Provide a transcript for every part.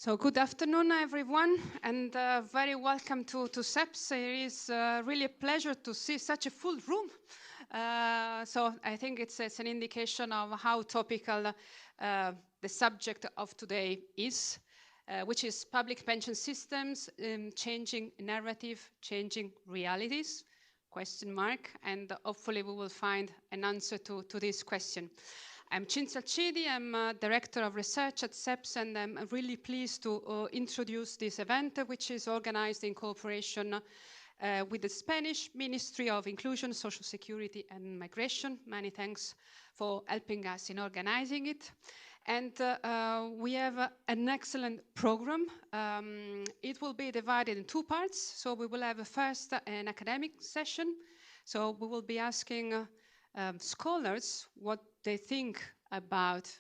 So good afternoon, everyone, and very welcome to SEPS. It is really a pleasure to see such a full room. So I think it's an indication of how topical the subject of today is, which is public pension systems, changing narrative, changing realities, question mark, and hopefully we will find an answer to this question. I'm Cinzia Cidi, I'm Director of Research at SEPS, and I'm really pleased to introduce this event, which is organized in cooperation with the Spanish Ministry of Inclusion, Social Security and Migration. Many thanks for helping us in organizing it. And we have an excellent program. It will be divided in two parts. So we will have first an academic session. So we will be asking scholars what they think about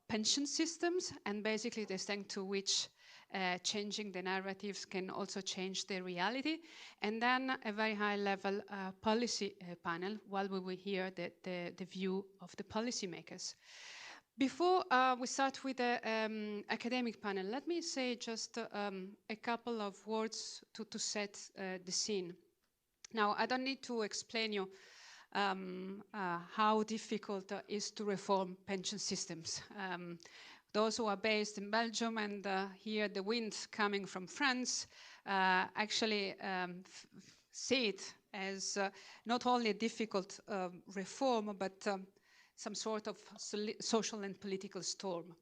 pension systems and basically the extent to which changing the narratives can also change the reality. And then a very high level policy panel while we will hear the view of the policymakers. Before we start with the academic panel, let me say just a couple of words to set the scene. Now, I don't need to explain you how difficult it is to reform pension systems. Those who are based in Belgium and hear the wind coming from France actually see it as not only a difficult reform, but some sort of social and political storm.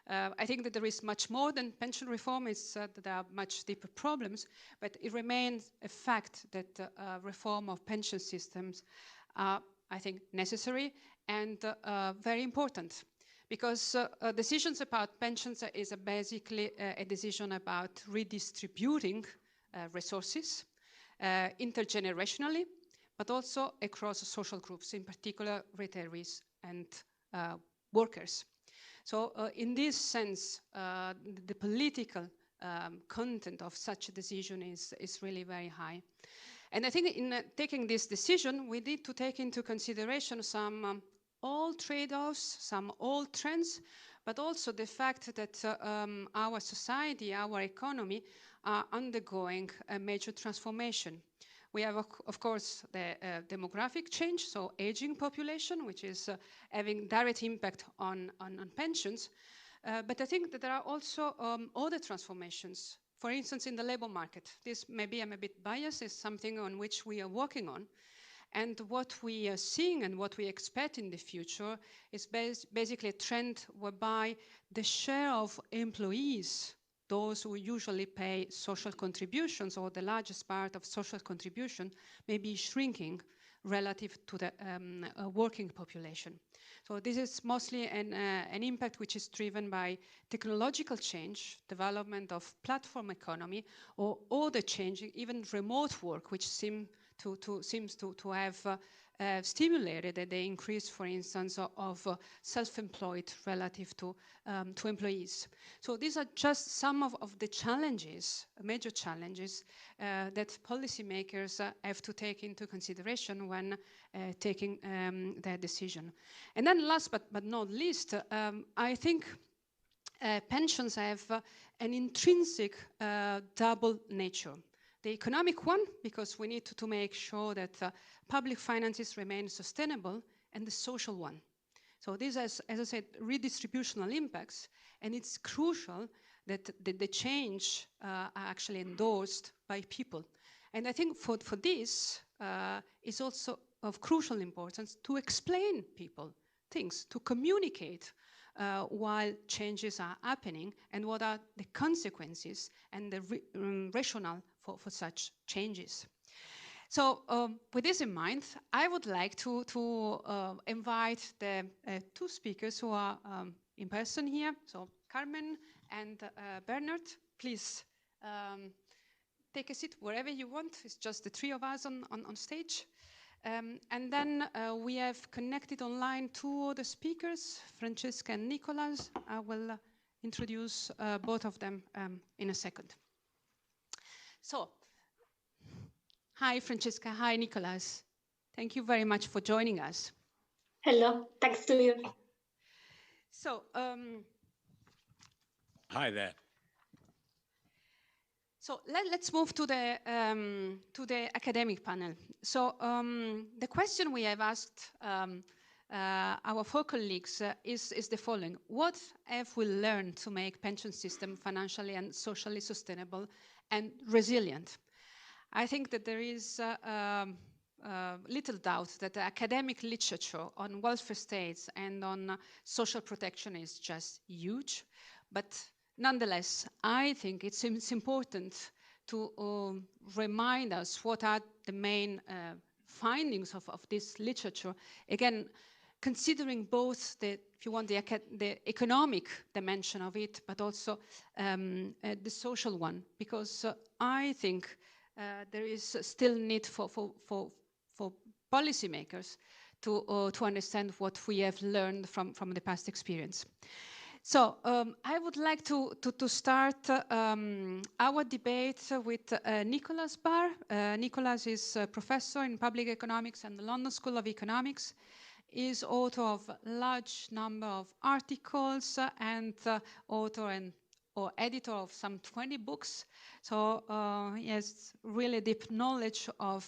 I think that there is much more than pension reform. That there are much deeper problems, but it remains a fact that reform of pension systems are, I think, necessary and very important, because decisions about pensions is basically a decision about redistributing resources intergenerationally, but also across social groups, in particular retirees and workers. So in this sense, the political content of such a decision is really very high. And I think in taking this decision, we need to take into consideration some old trade-offs, some old trends, but also the fact that our society, our economy are undergoing a major transformation. We have, of course, the demographic change, so aging population, which is having direct impact on pensions. But I think that there are also other transformations. For instance, in the labor market, this maybe I'm a bit biased, is something on which we are working on. And what we are seeing and what we expect in the future is basically a trend whereby the share of employees, those who usually pay social contributions or the largest part of social contribution, may be shrinking relative to the working population. So this is mostly an impact which is driven by technological change, development of platform economy, or other changing, even remote work, which seems to have stimulated the increase, for instance, of self-employed relative to employees. So these are just some of the challenges, major challenges, that policymakers have to take into consideration when taking their decision. And then last but not least, I think pensions have an intrinsic double nature. The economic one, because we need to make sure that public finances remain sustainable, and the social one. So this has, as I said, redistributional impacts, and it's crucial that the change are actually endorsed by people. And I think for this, it's also of crucial importance to explain people things, to communicate while changes are happening, and what are the consequences and the rationale for such changes. So with this in mind, I would like to invite the two speakers who are in person here. So Carmen and Bernard, please take a seat wherever you want. It's just the three of us on stage. And then we have connected online two other speakers, Francesca and Nicolas. I will introduce both of them in a second. So, hi Francesca, hi Nicolas. Thank you very much for joining us. Hello, thanks to you. So, Hi there. So let's move to the academic panel. So the question we have asked our four colleagues is the following: what have we learned to make pension system financially and socially sustainable and resilient? I think that there is little doubt that the academic literature on welfare states and on social protection is just huge. But nonetheless, I think it's important to remind us what are the main findings of this literature. Again, considering both the, if you want, the economic dimension of it, but also the social one, because I think there is still need for policymakers to understand what we have learned from the past experience. So I would like to start our debate with Nicholas Barr. Nicholas is a professor in public economics at the London School of Economics. Is author of a large number of articles and author and or editor of some 20 books. So he has really deep knowledge of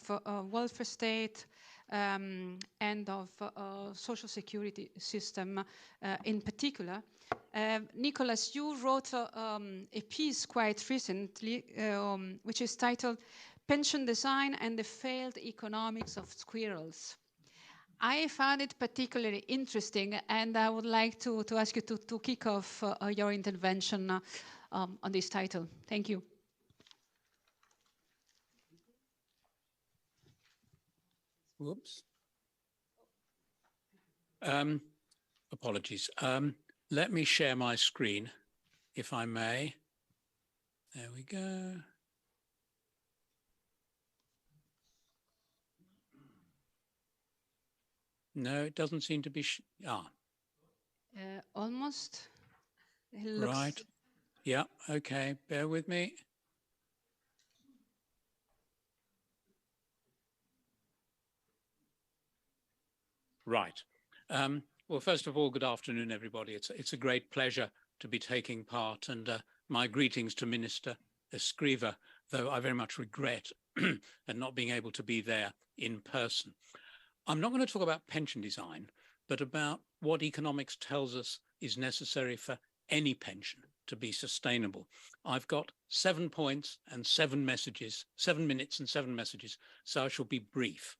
welfare state and of social security system in particular. Nicholas, you wrote a piece quite recently, which is titled Pension Design and the Failed Economics of Squirrels. I found it particularly interesting, and I would like to ask you to kick off your intervention on this title. Thank you. Whoops. Apologies. Let me share my screen, if I may. There we go. No, it doesn't seem to be. Almost. Right. Yeah. Okay. Bear with me. Right. Well, first of all, good afternoon, everybody. It's a great pleasure to be taking part, and my greetings to Minister Escriva, though I very much regret at not being able to be there in person. I'm not going to talk about pension design, but about what economics tells us is necessary for any pension to be sustainable. I've got 7 points and 7 messages, 7 minutes and 7 messages, so I shall be brief.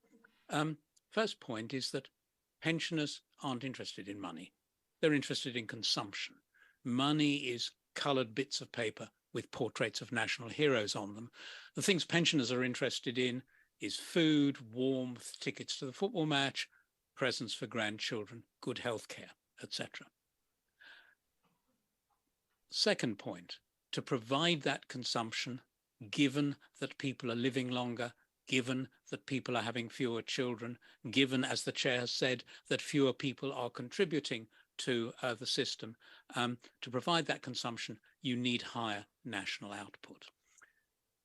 First point is that pensioners aren't interested in money. They're interested in consumption. Money is coloured bits of paper with portraits of national heroes on them. The things pensioners are interested in is food, warmth, tickets to the football match, presents for grandchildren, good health care, etc. Second point, to provide that consumption, given that people are living longer, given that people are having fewer children, given, as the chair has said, that fewer people are contributing to the system, to provide that consumption, you need higher national output.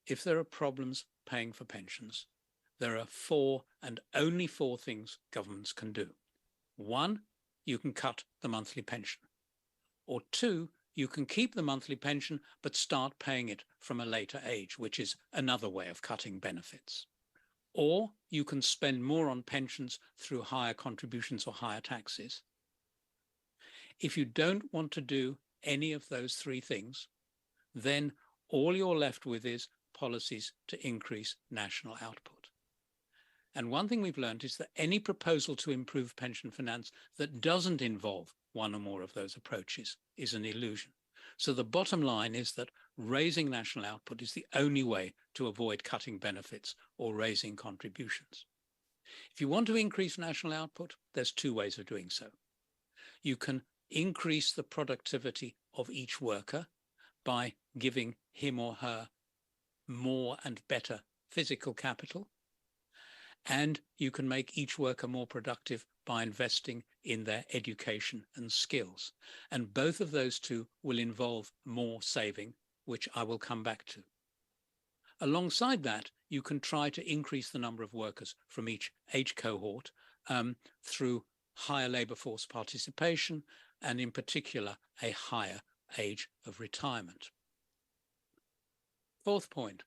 If there are problems paying for pensions, there are 4 and only 4 things governments can do. 1, you can cut the monthly pension. Or 2, you can keep the monthly pension but start paying it from a later age, which is another way of cutting benefits. Or you can spend more on pensions through higher contributions or higher taxes. If you don't want to do any of those 3 things, then all you're left with is policies to increase national output. And one thing we've learned is that any proposal to improve pension finance that doesn't involve one or more of those approaches is an illusion. So the bottom line is that raising national output is the only way to avoid cutting benefits or raising contributions. If you want to increase national output, there's 2 ways of doing so. You can increase the productivity of each worker by giving him or her more and better physical capital. And you can make each worker more productive by investing in their education and skills. And both of those 2 will involve more saving, which I will come back to. Alongside that, you can try to increase the number of workers from each age cohort through higher labour force participation, and in particular, a higher age of retirement. Fourth point,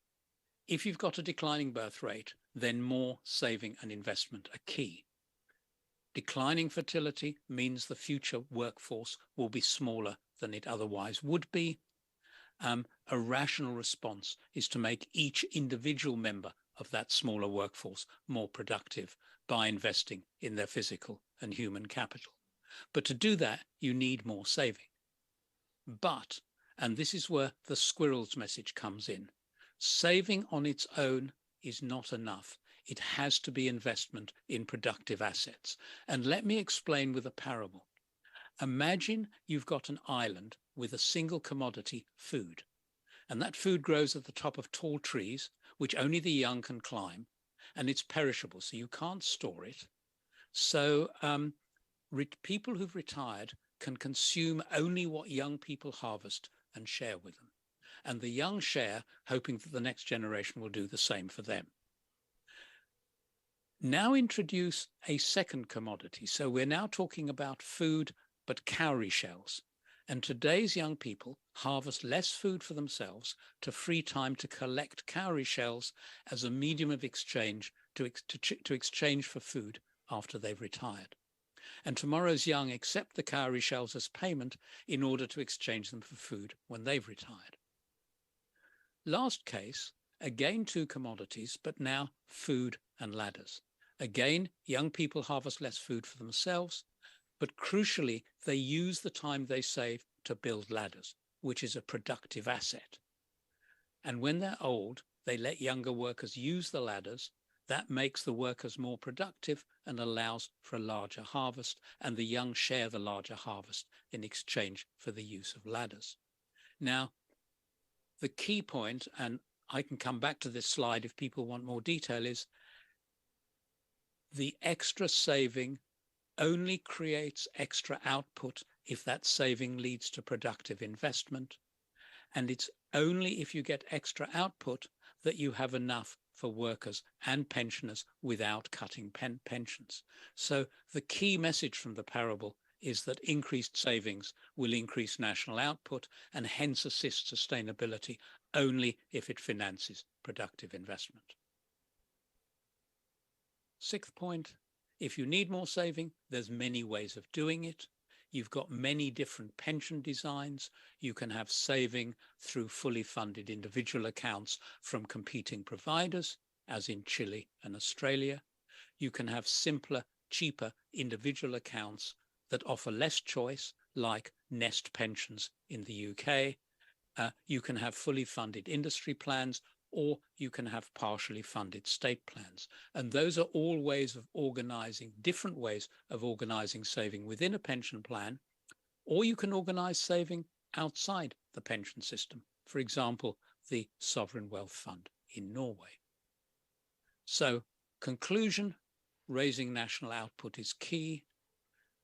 if you've got a declining birth rate, then more saving and investment are key. Declining fertility means the future workforce will be smaller than it otherwise would be. A rational response is to make each individual member of that smaller workforce more productive by investing in their physical and human capital. But to do that, you need more saving. But, and this is where the squirrel's message comes in, saving on its own is not enough. It has to be investment in productive assets. And let me explain with a parable. Imagine you've got an island with a single commodity, food. And that food grows at the top of tall trees, which only the young can climb. And it's perishable, so you can't store it. So people who've retired can consume only what young people harvest and share with them. And the young share, hoping that the next generation will do the same for them. Now introduce a second commodity. So we're now talking about food, but cowrie shells. And today's young people harvest less food for themselves to free time to collect cowrie shells as a medium of exchange to exchange for food after they've retired. And tomorrow's young accept the cowrie shells as payment in order to exchange them for food when they've retired. Last case, again two commodities, but now food and ladders. Again, young people harvest less food for themselves, but crucially, they use the time they save to build ladders, which is a productive asset. And when they're old, they let younger workers use the ladders. That makes the workers more productive and allows for a larger harvest, and the young share the larger harvest in exchange for the use of ladders. Now, the key point, and I can come back to this slide if people want more detail, is the extra saving only creates extra output if that saving leads to productive investment. And it's only if you get extra output that you have enough for workers and pensioners without cutting pensions. So the key message from the parable is that increased savings will increase national output and hence assist sustainability only if it finances productive investment. Sixth point, if you need more saving, there's many ways of doing it. You've got many different pension designs. You can have saving through fully funded individual accounts from competing providers, as in Chile and Australia. You can have simpler, cheaper individual accounts that offer less choice, like Nest pensions in the UK. You can have fully funded industry plans, or you can have partially funded state plans. And those are all ways of organizing, different ways of organizing saving within a pension plan, or you can organize saving outside the pension system. For example, the Sovereign Wealth Fund in Norway. So, conclusion, raising national output is key.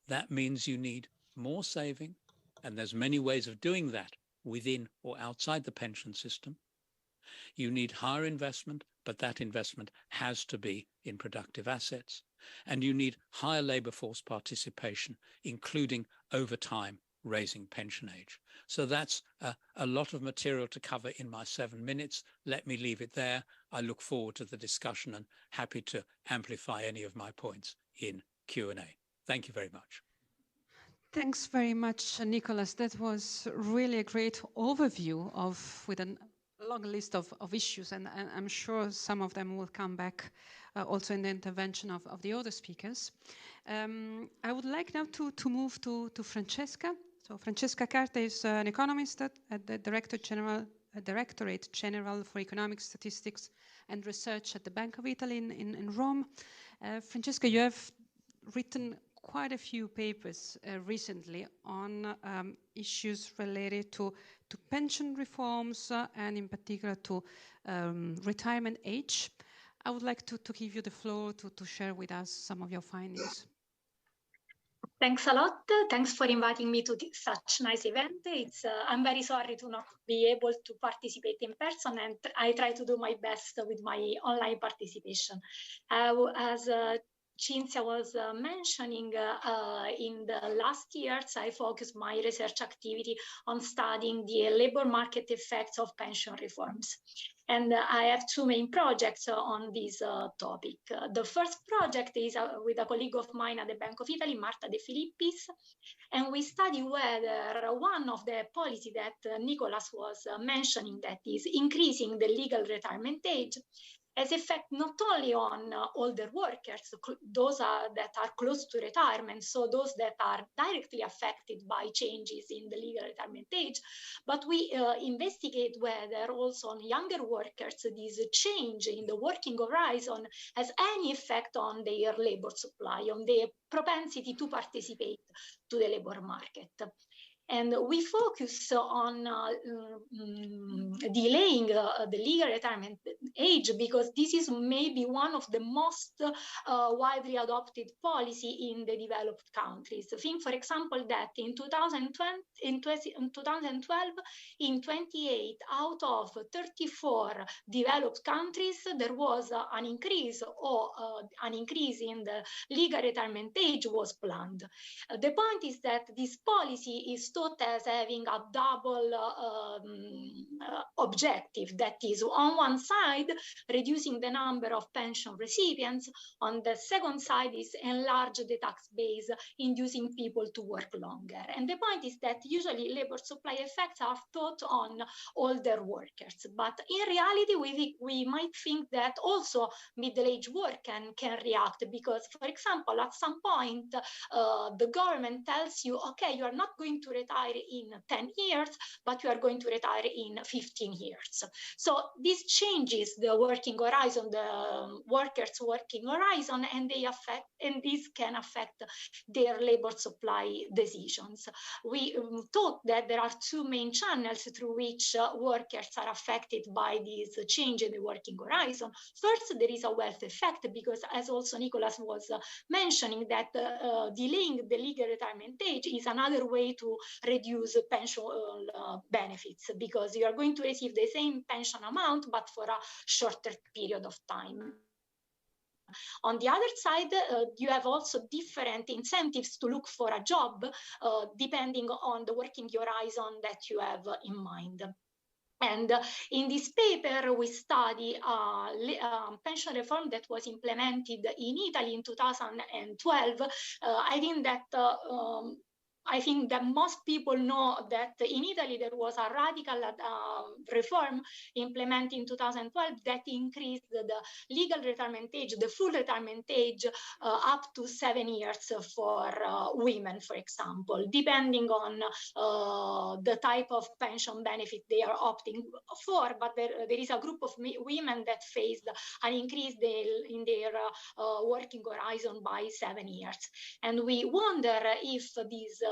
That means you need more saving, and there's many ways of doing that within or outside the pension system. You need higher investment, but that investment has to be in productive assets. And you need higher labour force participation, including over time raising pension age. So that's a lot of material to cover in my 7 minutes. Let me leave it there. I look forward to the discussion and happy to amplify any of my points in Q&A. Thank you very much. Thanks very much, Nicholas. That was really a great overview with a long list of issues, and I'm sure some of them will come back also in the intervention of the other speakers. I would like now to move to Francesca. So Francesca Carta is an economist at the Directorate General for Economic Statistics and Research at the Bank of Italy in Rome. Francesca, you have written quite a few papers recently on issues related to pension reforms and in particular to retirement age. I would like to give you the floor to share with us some of your findings. Thanks a lot. Thanks for inviting me to such nice event. I'm very sorry to not be able to participate in person, and I try to do my best with my online participation. As Cinzia was mentioning, in the last years, I focused my research activity on studying the labor market effects of pension reforms. And I have two main projects on this topic. The first project is with a colleague of mine at the Bank of Italy, Marta De Filippis, and we study whether one of the policy that Nicolas was mentioning, that is increasing the legal retirement age, has effect not only on older workers, those that are close to retirement, so those that are directly affected by changes in the legal retirement age, but we investigate whether also on younger workers this change in the working horizon has any effect on their labor supply, on their propensity to participate to the labor market. And we focus on delaying the legal retirement age because this is maybe one of the most widely adopted policy in the developed countries. Think, for example, that in 2012, in 28 out of 34 developed countries, there was an increase or an increase in the legal retirement age was planned. The point is that this policy is thought as having a double objective. That is, on one side, reducing the number of pension recipients. On the second side is enlarge the tax base, inducing people to work longer. And the point is that usually labor supply effects are thought on older workers. But in reality, we might think that also middle-aged work can react because, for example, at some point, the government tells you, okay, you are not going to retire in 10 years, but you are going to retire in 15 years. So this changes the working horizon, the workers' working horizon, and this can affect their labor supply decisions. We thought that there are two main channels through which workers are affected by this change in the working horizon. First, there is a wealth effect because, as also Nicolas was mentioning, that delaying the legal retirement age is another way to reduce pension benefits because you are going to receive the same pension amount but for a shorter period of time. On the other side, you have also different incentives to look for a job depending on the working horizon that you have in mind. And in this paper, we study pension reform that was implemented in Italy in 2012. I think that most people know that in Italy there was a radical reform implemented in 2012 that increased the legal retirement age, the full retirement age, up to 7 years for women, for example, depending on the type of pension benefit they are opting for. But there is a group of women that faced an increase in their working horizon by 7 years. And we wonder if this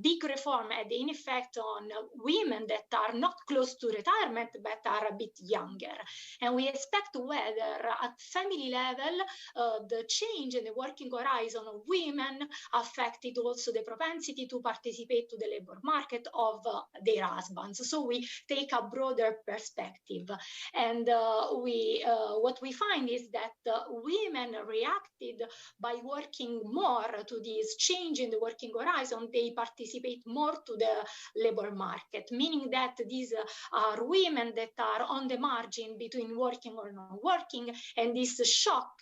big reform had any effect on women that are not close to retirement but are a bit younger. And we expect whether at family level the change in the working horizon of women affected also the propensity to participate to the labor market of their husbands. So we take a broader perspective. And what we find is that women reacted by working more to this change in the working horizon. They participate more to the labor market, meaning that these are women that are on the margin between working or not working, and this shock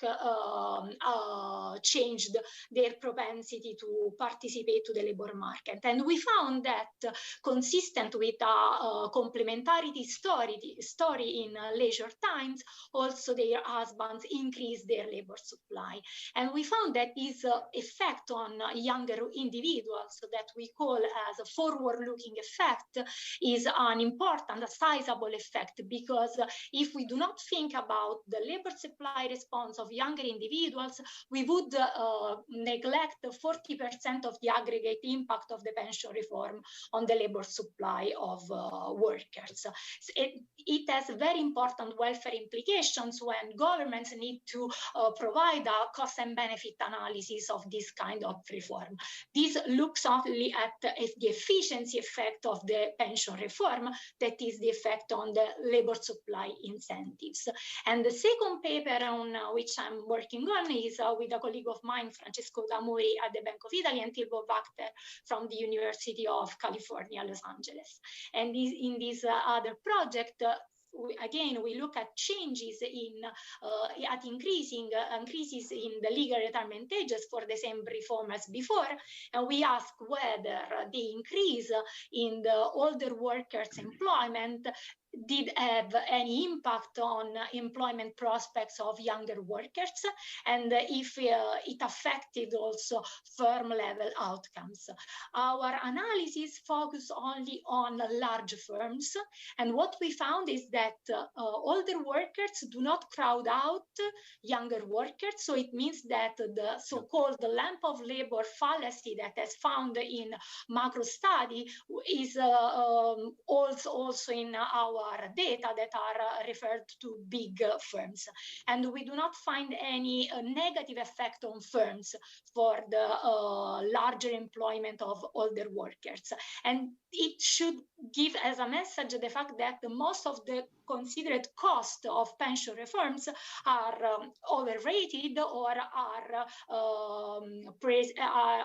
changed their propensity to participate to the labor market. And we found that consistent with a complementarity story in leisure times, also their husbands increased their labor supply. And we found that this effect on younger individuals that we call as a forward-looking effect is an important, a sizable effect, because if we do not think about the labor supply response of younger individuals, we would neglect 40% of the aggregate impact of the pension reform on the labor supply of workers. It has very important welfare implications when governments need to provide a cost and benefit analysis of this kind of reform. This looks only at the efficiency effect of the pension reform, that is the effect on the labor supply incentives. And the second paper on which I'm working on is with a colleague of mine, Francesco D'Amori at the Bank of Italy, and Tilbo Wachter from the University of California, Los Angeles. And in this other project, again, we look at changes at increases in the legal retirement ages for the same reform as before, and we ask whether the increase in the older workers' employment did have any impact on employment prospects of younger workers, and if it affected also firm level outcomes. Our analysis focused only on large firms, and what we found is that older workers do not crowd out younger workers, so it means that the so-called lamp of labor fallacy that is found in macro study is also in our data that are referred to big firms. And we do not find any negative effect on firms for the larger employment of older workers. And it should give as a message the fact that most of the considered cost of pension reforms are overrated or are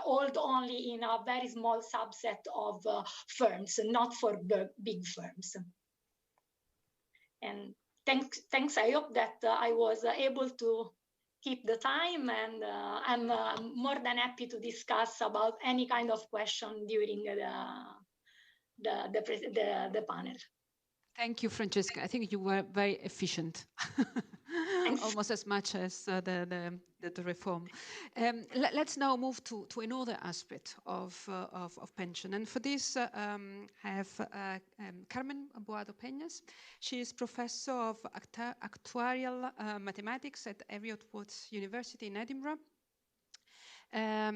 held only in a very small subset of firms, not for big firms. And thanks. I hope that I was able to keep the time, and I'm more than happy to discuss about any kind of question during the panel. Thank you, Francesca. I think you were very efficient, almost as much as the reform. Let's now move to another aspect of pension. And for this, I have Carmen Boado Peñas. She is professor of actuarial mathematics at Heriot-Watt University in Edinburgh.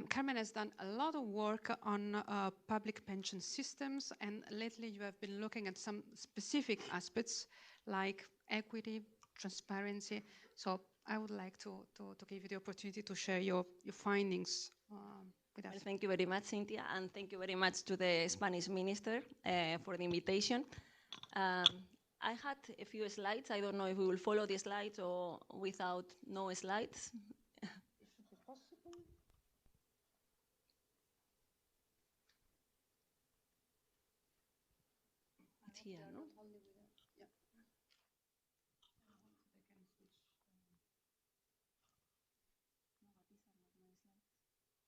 Carmen has done a lot of work on public pension systems, and lately you have been looking at some specific aspects like equity, transparency. So I would like to give you the opportunity to share your findings with us. Well, thank you very much, Cynthia, and thank you very much to the Spanish minister for the invitation. I had a few slides. I don't know if we will follow the slides or without no slides. Here, no? Yeah.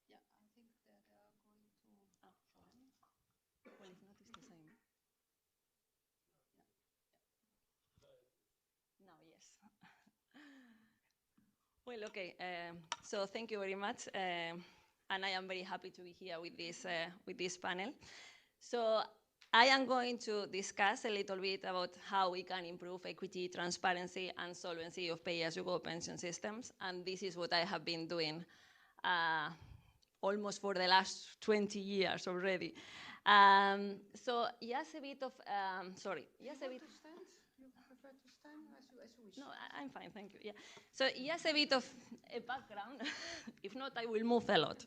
Yeah, I think that they are going to. Well, it's not, it's the same. No, yes. Well, okay. So thank you very much, and I am very happy to be here with this panel. So I am going to discuss a little bit about how we can improve equity, transparency, and solvency of pay-as-you-go pension systems. And this is what I have been doing almost for the last 20 years already. So just a bit of, sorry. Just a bit. You prefer to stand as you wish? No, I'm fine, thank you. Yeah. So just a bit of a background. If not, I will move a lot.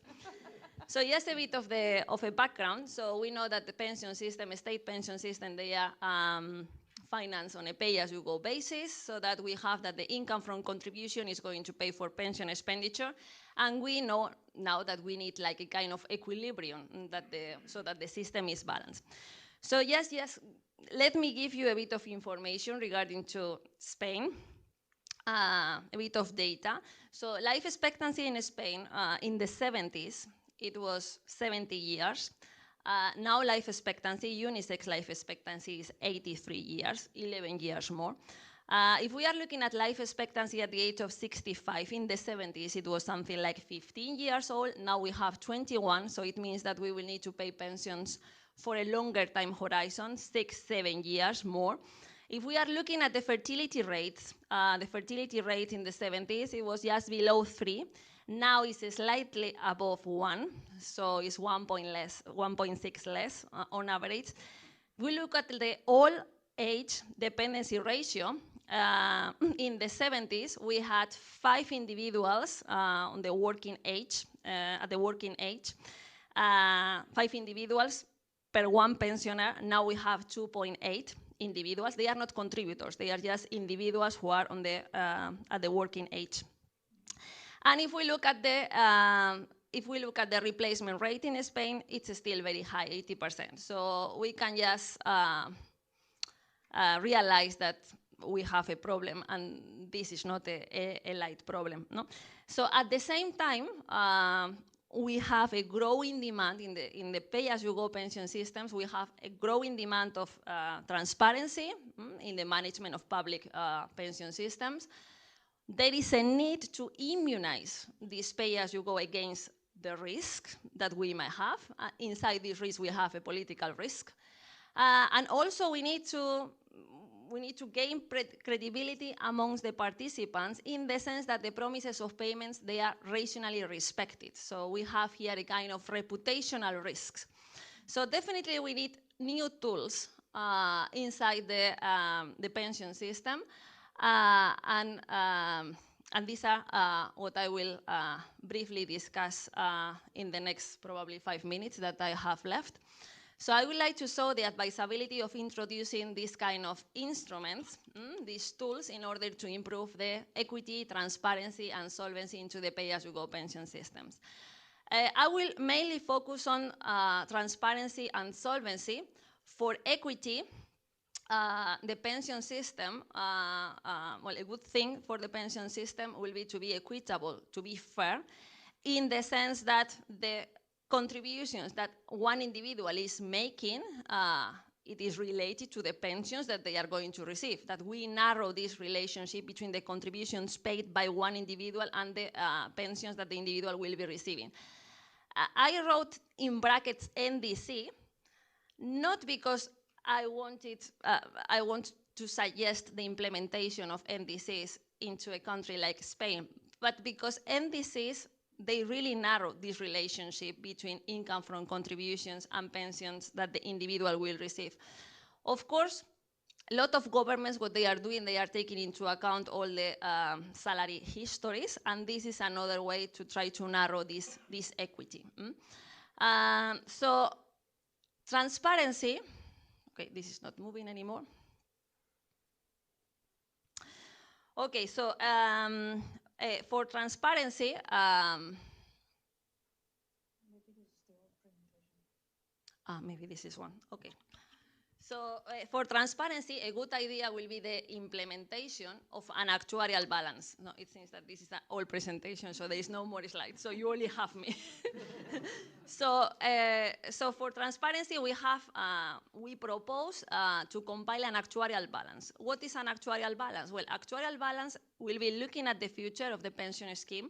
So just a bit of a background. So we know that the pension system, state pension system, they are financed on a pay-as-you-go basis, so that we have that the income from contribution is going to pay for pension expenditure, and we know now that we need like a kind of equilibrium so that the system is balanced. So yes, let me give you a bit of information regarding to Spain. A bit of data. So life expectancy in Spain in the 70s, it was 70 years. Now life expectancy, unisex life expectancy is 83 years, 11 years more. If we are looking at life expectancy at the age of 65, in the 70s it was something like 15 years old. Now we have 21, so it means that we will need to pay pensions for a longer time horizon, 6-7 years more. If we are looking at the fertility rates, the fertility rate in the 70s, it was just below 3. Now it's slightly above 1, so it's 1.6 less on average. We look at the all-age dependency ratio. In the 70s, we had 5 individuals on the working age, at the working age. 5 individuals per one pensioner. Now we have 2.8 individuals. They are not contributors. They are just individuals who are on the, at the working age. And if we look at the replacement rate in Spain, it's still very high, 80%. So we can just realize that we have a problem, and this is not a light problem. No? So at the same time, we have a growing demand in the pay-as-you-go pension systems. We have a growing demand of transparency in the management of public pension systems. There is a need to immunize this pay-as-you-go against the risk that we might have. Inside this risk, we have a political risk. And also, we need to gain credibility amongst the participants in the sense that the promises of payments, they are rationally respected. So we have here a kind of reputational risks. So definitely we need new tools inside the pension system. And these are what I will briefly discuss in the next probably 5 minutes that I have left. So I would like to show the advisability of introducing these kind of instruments, these tools, in order to improve the equity, transparency, and solvency into the pay-as-you-go pension systems. I will mainly focus on transparency and solvency. For equity, the pension system, well, a good thing for the pension system will be to be equitable, to be fair, in the sense that the contributions that one individual is making, it is related to the pensions that they are going to receive, that we narrow this relationship between the contributions paid by one individual and the pensions that the individual will be receiving. I wrote in brackets NDC, not because I want to suggest the implementation of NDCs into a country like Spain, but because NDCs, they really narrow this relationship between income from contributions and pensions that the individual will receive. Of course, a lot of governments, what they are doing, they are taking into account all the salary histories, and this is another way to try to narrow this equity. So transparency, okay, this is not moving anymore. Okay, so for transparency, maybe this is one, okay. So for transparency, a good idea will be the implementation of an actuarial balance. No, it seems that this is an old presentation, so there is no more slides, so you only have me. So for transparency, we propose to compile an actuarial balance. What is an actuarial balance? Well, actuarial balance will be looking at the future of the pension scheme,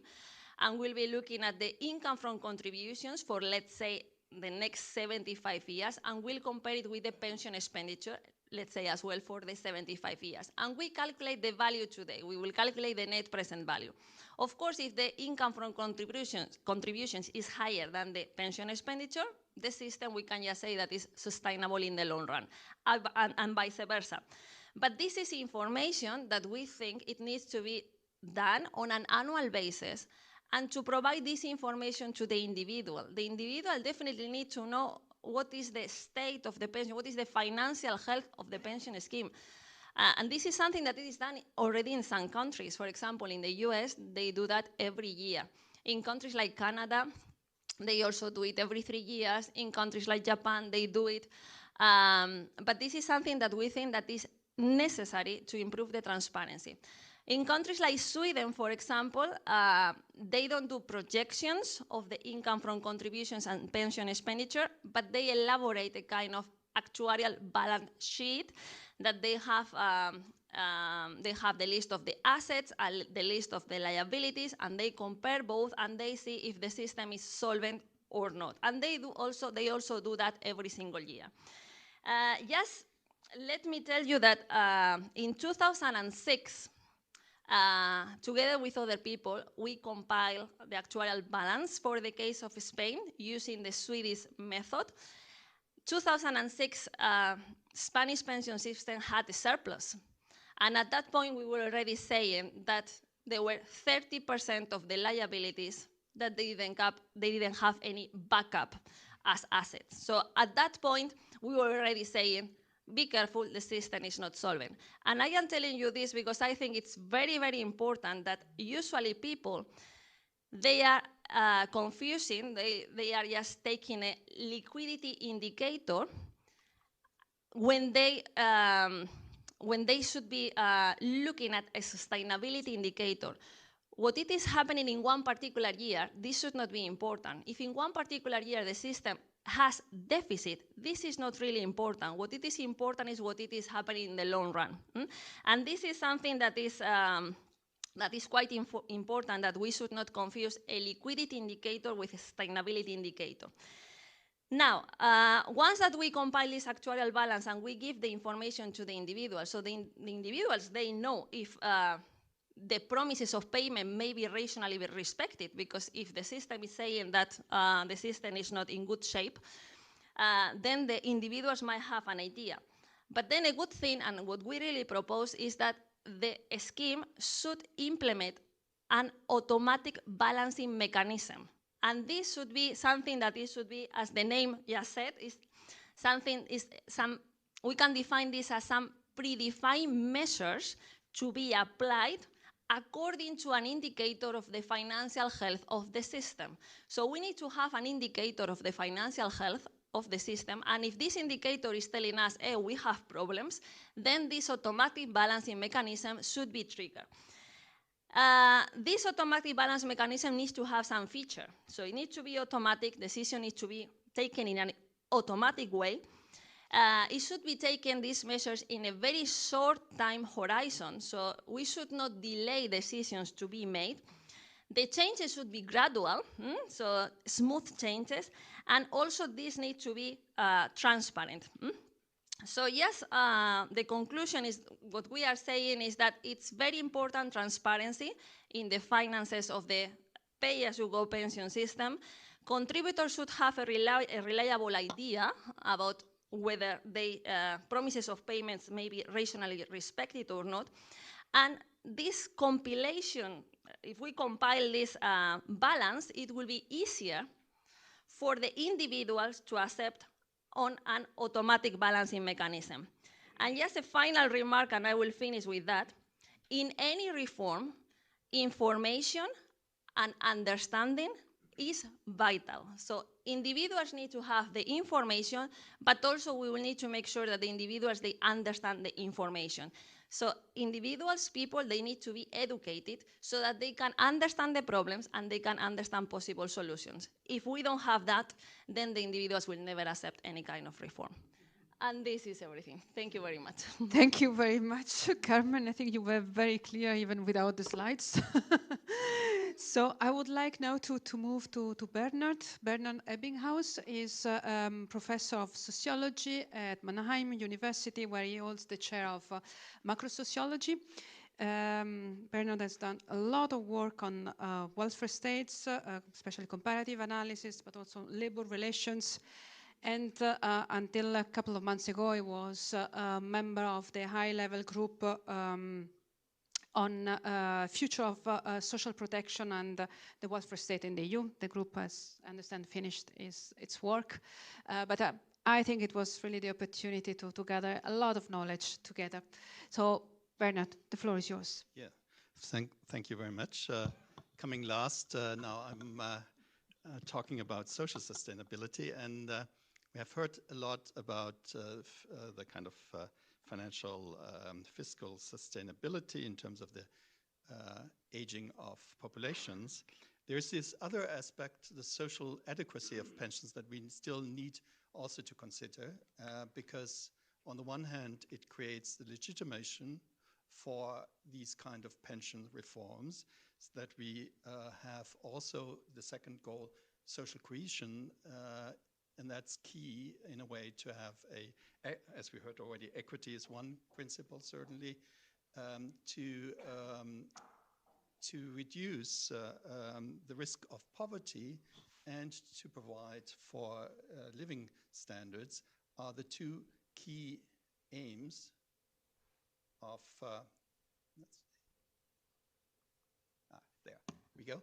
and we'll be looking at the income from contributions for, let's say, the next 75 years, and we'll compare it with the pension expenditure, let's say as well for the 75 years. And we calculate the value today. We will calculate the net present value. Of course, if the income from contributions is higher than the pension expenditure, the system, we can just say that is sustainable in the long run, and vice versa. But this is information that we think it needs to be done on an annual basis, and to provide this information to the individual. The individual definitely needs to know what is the state of the pension, what is the financial health of the pension scheme. And this is something that is done already in some countries. For example, in the US, they do that every year. In countries like Canada, they also do it every 3 years. In countries like Japan, they do it. But this is something that we think that is necessary to improve the transparency. In countries like Sweden, for example, they don't do projections of the income from contributions and pension expenditure, but they elaborate a kind of actuarial balance sheet that they have the list of the assets and the list of the liabilities, and they compare both, and they see if the system is solvent or not. And they also do that every single year. Yes, let me tell you that in 2006, together with other people, we compiled the actuarial balance for the case of Spain using the Swedish method. 2006, Spanish pension system had a surplus. And at that point, we were already saying that there were 30% of the liabilities that they didn't have any backup as assets. So at that point, we were already saying, be careful, the system is not solvent. And I am telling you this because I think it's very, very important that usually people, they are confusing, they are just taking a liquidity indicator when they should be looking at a sustainability indicator. What it is happening in one particular year, this should not be important. If in one particular year the system has deficit, this is not really important. What it is important is what it is happening in the long run. And this is something that is quite important, that we should not confuse a liquidity indicator with a sustainability indicator. Now, once that we compile this actuarial balance and we give the information to the individuals, so the individuals, they know if the promises of payment may be rationally respected, because if the system is saying that the system is not in good shape, then the individuals might have an idea. But then a good thing, and what we really propose, is that the scheme should implement an automatic balancing mechanism. And this should be something that it should be, as the name just said, we can define this as some predefined measures to be applied according to an indicator of the financial health of the system. So we need to have an indicator of the financial health of the system, and if this indicator is telling us, hey, we have problems, then this automatic balancing mechanism should be triggered. This automatic balance mechanism needs to have some feature. So it needs to be automatic, decision needs to be taken in an automatic way. It should be taken, these measures, in a very short time horizon. So we should not delay decisions to be made. The changes should be gradual, so smooth changes. And also this needs to be transparent. So yes, the conclusion is, what we are saying is that it's very important transparency in the finances of the pay-as-you-go pension system. Contributors should have a reliable idea about whether the promises of payments may be rationally respected or not. And this compilation, if we compile this balance, it will be easier for the individuals to accept on an automatic balancing mechanism. And just a final remark, and I will finish with that. In any reform, information and understanding is vital. So individuals need to have the information, but also we will need to make sure that the individuals, they understand the information. So individuals, people, they need to be educated so that they can understand the problems and they can understand possible solutions. If we don't have that, then the individuals will never accept any kind of reform. And this is everything. Thank you very much. Thank you very much, Carmen. I think you were very clear even without the slides. So I would like now to move to Bernard. Bernard Ebbinghaus is professor of sociology at Mannheim University, where he holds the chair of macrosociology. Bernard has done a lot of work on welfare states, especially comparative analysis, but also labor relations. And until a couple of months ago, he was a member of the high-level group on future of social protection and the welfare state in the EU. The group has, I understand, finished its work. But I think it was really the opportunity to gather a lot of knowledge together. So, Bernard, the floor is yours. Yeah, thank you very much. Coming last, now I'm talking about social sustainability, and we have heard a lot about the kind of financial fiscal sustainability in terms of the aging of populations. There's this other aspect, the social adequacy of pensions, that we still need also to consider, because on the one hand, it creates the legitimation for these kind of pension reforms, so that we have also the second goal, social cohesion, and that's key in a way to have as we heard already, equity is one principle, certainly, to reduce the risk of poverty and to provide for living standards are the two key aims of, there we go,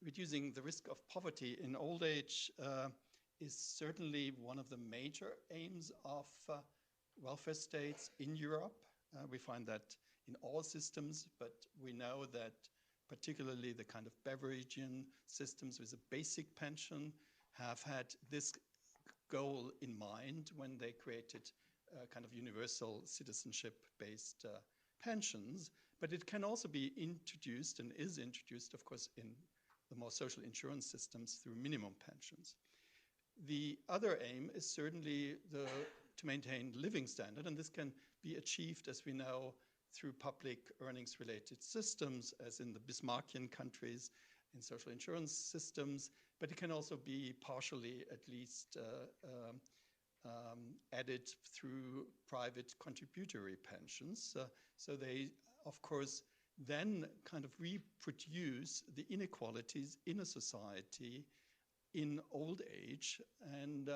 reducing the risk of poverty in old age is certainly one of the major aims of welfare states in Europe. We find that in all systems, but we know that particularly the kind of Bavarian systems with a basic pension have had this goal in mind when they created kind of universal citizenship-based pensions. But it can also be introduced and is introduced, of course, in the more social insurance systems through minimum pensions. The other aim is certainly to maintain living standard, and this can be achieved, as we know, through public earnings-related systems, as in the Bismarckian countries, in social insurance systems, but it can also be partially, at least, added through private contributory pensions. So they, of course, then kind of reproduce the inequalities in a society in old age, and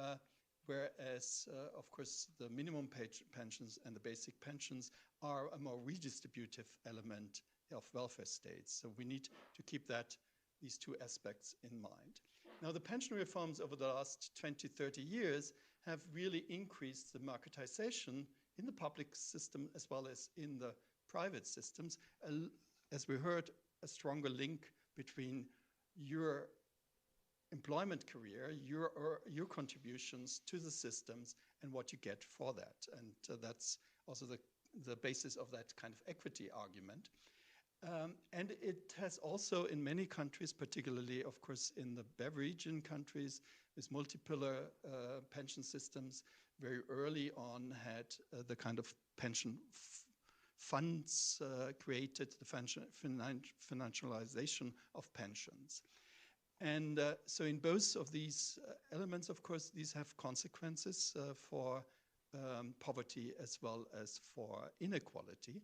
whereas, of course, the minimum pensions and the basic pensions are a more redistributive element of welfare states. So we need to keep these two aspects in mind. Now, the pension reforms over the last 20, 30 years have really increased the marketization in the public system as well as in the private systems. As we heard, a stronger link between your employment career, your contributions to the systems, and what you get for that. And that's also the basis of that kind of equity argument. And it has also, in many countries, particularly, of course, in the Bavarian countries, with multi-pillar pension systems, very early on had the kind of pension funds created, the financialization of pensions. And so in both of these elements, of course, these have consequences for poverty as well as for inequality.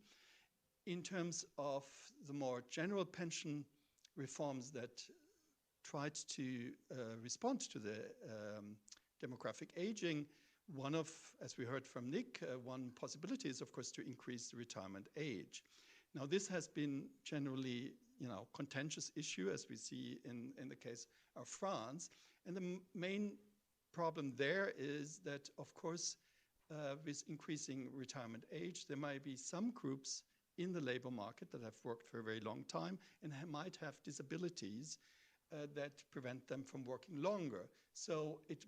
In terms of the more general pension reforms that tried to respond to the demographic aging, one of, as we heard from Nick, one possibility is, of course, to increase the retirement age. Now, this has been generally, contentious issue, as we see in the case of France. And the main problem there is that, of course, with increasing retirement age, there might be some groups in the labor market that have worked for a very long time and might have disabilities that prevent them from working longer. So it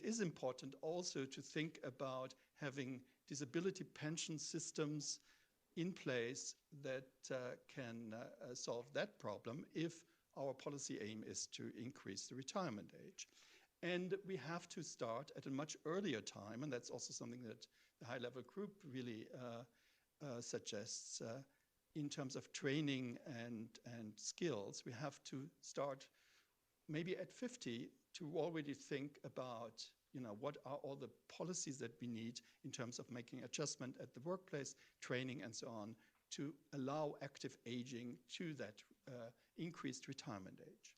is important also to think about having disability pension systems in place that can solve that problem if our policy aim is to increase the retirement age. And we have to start at a much earlier time, and that's also something that the high-level group really suggests in terms of training and skills. We have to start maybe at 50 to already think about what are all the policies that we need in terms of making adjustment at the workplace, training, and so on, to allow active aging to that increased retirement age.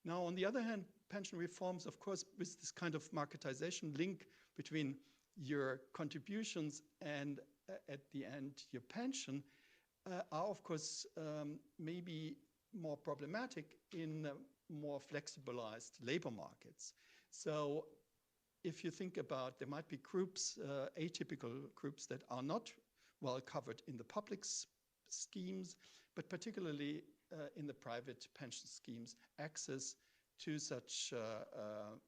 Now, on the other hand, pension reforms, of course, with this kind of marketization link between your contributions and at the end your pension, are, of course, maybe more problematic in more flexibilized labor markets. So if you think about, there might be groups, atypical groups that are not well covered in the public schemes, but particularly in the private pension schemes, access to such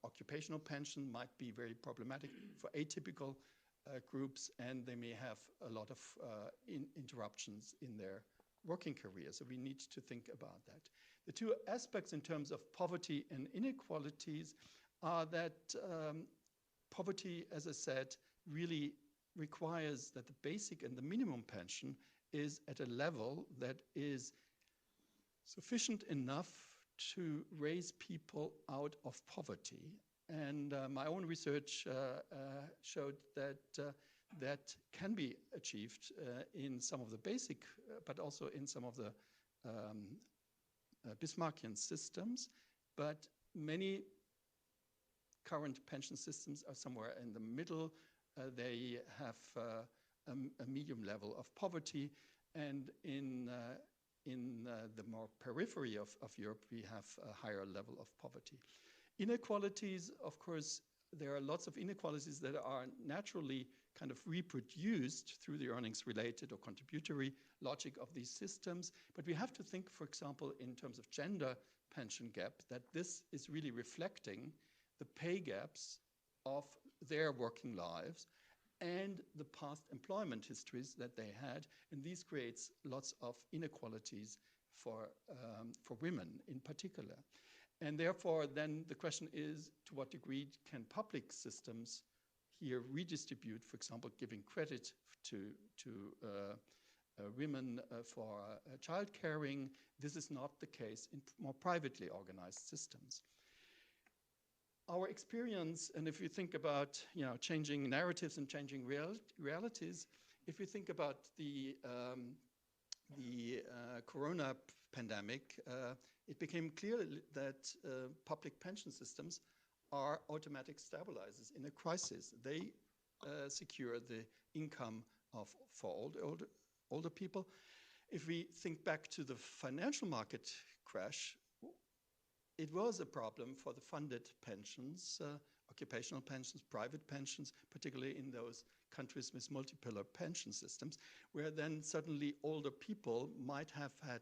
occupational pension might be very problematic for atypical groups, and they may have a lot of interruptions in their working career. So we need to think about that. The two aspects in terms of poverty and inequalities are that poverty, as I said, really requires that the basic and the minimum pension is at a level that is sufficient enough to raise people out of poverty. And my own research showed that that can be achieved in some of the basic, but also in some of the Bismarckian systems. But many current pension systems are somewhere in the middle. They have a medium level of poverty. And in in the more periphery of Europe, we have a higher level of poverty. Inequalities, of course, there are lots of inequalities that are naturally kind of reproduced through the earnings-related or contributory logic of these systems. But we have to think, for example, in terms of gender pension gap, that this is really reflecting the pay gaps of their working lives and the past employment histories that they had. And this creates lots of inequalities for women in particular. And therefore, then the question is, to what degree can public systems here redistribute, for example, giving credit to women for child caring? This is not the case in more privately organized systems. Our experience, and if you think about changing narratives and changing realities, if you think about the corona pandemic, it became clear that public pension systems are automatic stabilizers in a crisis. They secure the income for older people. If we think back to the financial market crash, it was a problem for the funded pensions, occupational pensions, private pensions, particularly in those countries with multi-pillar pension systems, where then suddenly older people might have had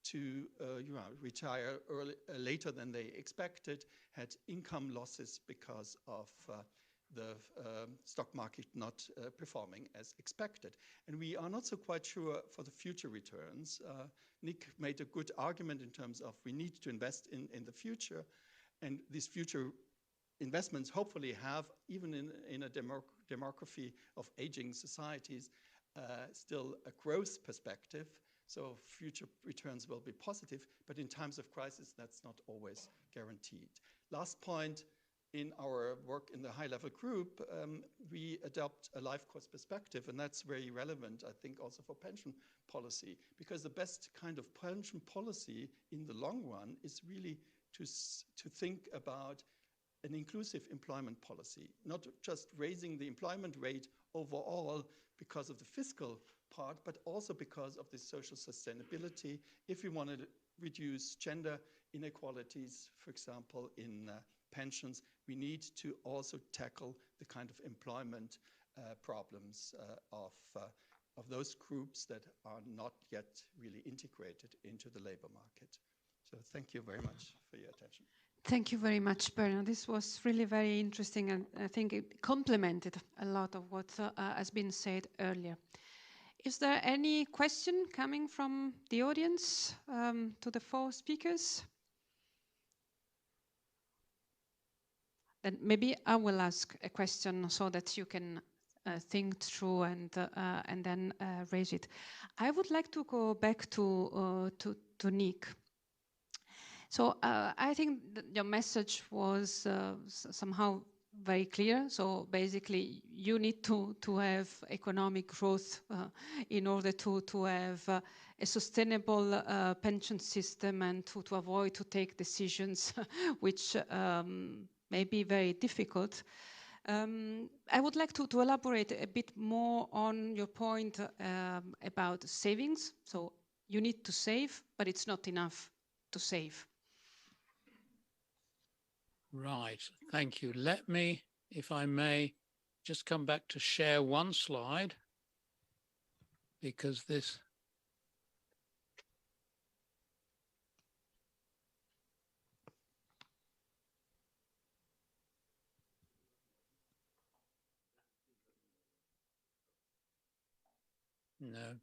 to retire later than they expected, had income losses because of the stock market not performing as expected. And we are not so quite sure for the future returns. Nick made a good argument in terms of we need to invest in the future, and these future investments hopefully have, even in a demography of aging societies, still a growth perspective. So future returns will be positive, but in times of crisis, that's not always guaranteed. Last point, in our work in the high-level group, we adopt a life course perspective, and that's very relevant, I think, also for pension policy, because the best kind of pension policy in the long run is really to think about an inclusive employment policy, not just raising the employment rate overall because of the fiscal part, but also because of the social sustainability. If we want to reduce gender inequalities, for example, in pensions, we need to also tackle the kind of employment problems of those groups that are not yet really integrated into the labor market. So thank you very much for your attention. Thank you very much, Bernard. This was really very interesting, and I think it complemented a lot of what has been said earlier. Is there any question coming from the audience to the four speakers? Then maybe I will ask a question so that you can think through and then raise it. I would like to go back to Nick. So I think that your message was somehow very clear. So basically, you need to have economic growth in order to have a sustainable pension system and to avoid to take decisions which may be very difficult. I would like to elaborate a bit more on your point about savings. So you need to save, but it's not enough to save. Right, thank you. Let me, if I may, just come back to share one slide, because this... No.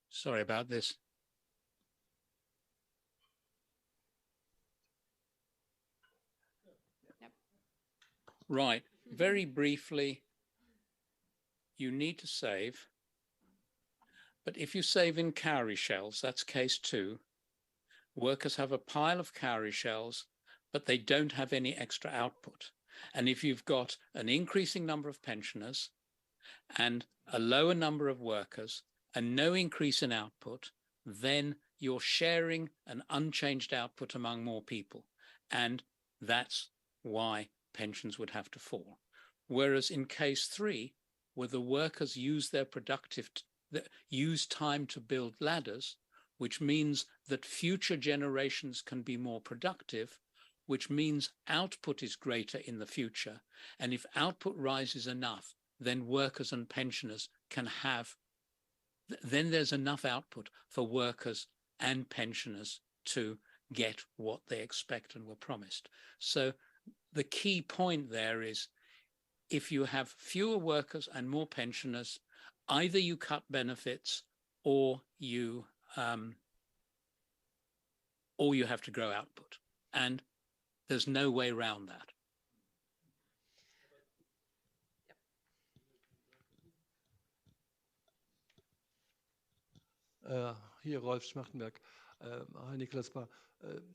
Sorry about this. Right, very briefly, you need to save, but if you save in cowrie shells, that's case 2. Workers have a pile of cowrie shells, but they don't have any extra output. And if you've got an increasing number of pensioners and a lower number of workers and no increase in output, then you're sharing an unchanged output among more people. And that's why pensions would have to fall. Whereas in case 3, where the workers use their productive that use time to build ladders, which means that future generations can be more productive, which means output is greater in the future. And if output rises enough, then workers and pensioners can have, then there's enough output for workers and pensioners to get what they expect and were promised. So the key point there is, if you have fewer workers and more pensioners, either you cut benefits or you have to grow output. And there's no way around that. Here, Rolf Schmachtenberg. Hi, Nicholas Barr.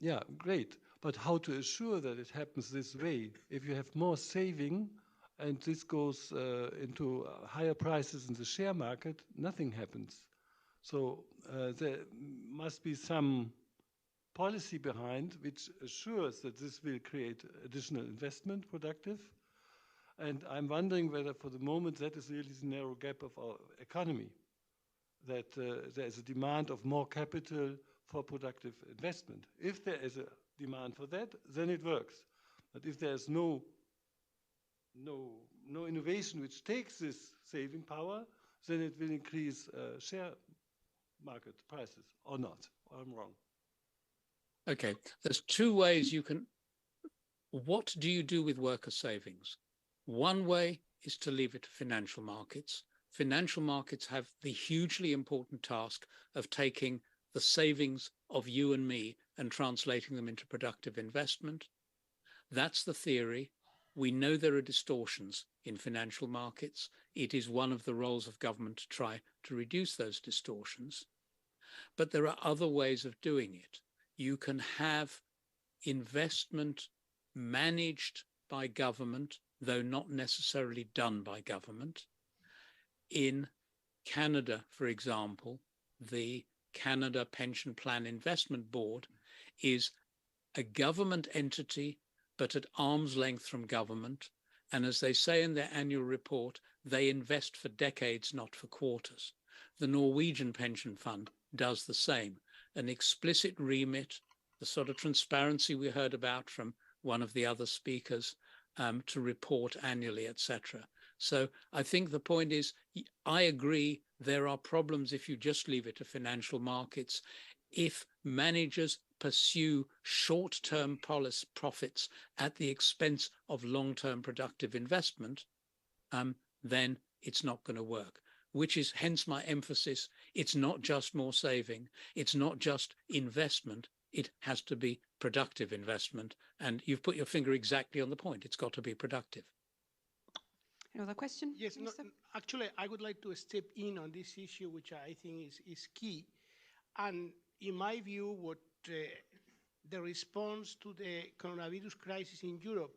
Yeah, great. But how to assure that it happens this way? If you have more saving and this goes into higher prices in the share market, nothing happens. So there must be some policy behind which assures that this will create additional investment, productive. And I'm wondering whether for the moment that is really the narrow gap of our economy, that there is a demand of more capital for productive investment. If there is a demand for that, then it works. But if there's no innovation which takes this saving power, then it will increase share market prices, or not. Or I'm wrong. Okay, there's two ways you can. What do you do with worker savings? One way is to leave it to financial markets. Financial markets have the hugely important task of taking the savings of you and me and translating them into productive investment. That's the theory. We know there are distortions in financial markets. It is one of the roles of government to try to reduce those distortions. But there are other ways of doing it. You can have investment managed by government, though not necessarily done by government. In Canada, for example, the Canada Pension Plan Investment Board is a government entity, but at arm's length from government. And as they say in their annual report, they invest for decades, not for quarters. The Norwegian Pension Fund does the same. An explicit remit, the sort of transparency we heard about from one of the other speakers, to report annually, etc. So I think the point is, I agree there are problems if you just leave it to financial markets. If managers pursue short-term profits at the expense of long-term productive investment, then it's not going to work, which is hence my emphasis. It's not just more saving. It's not just investment. It has to be productive investment. And you've put your finger exactly on the point. It's got to be productive. Another question? Yes, no, actually, I would like to step in on this issue, which I think is key. And in my view, what the response to the coronavirus crisis in Europe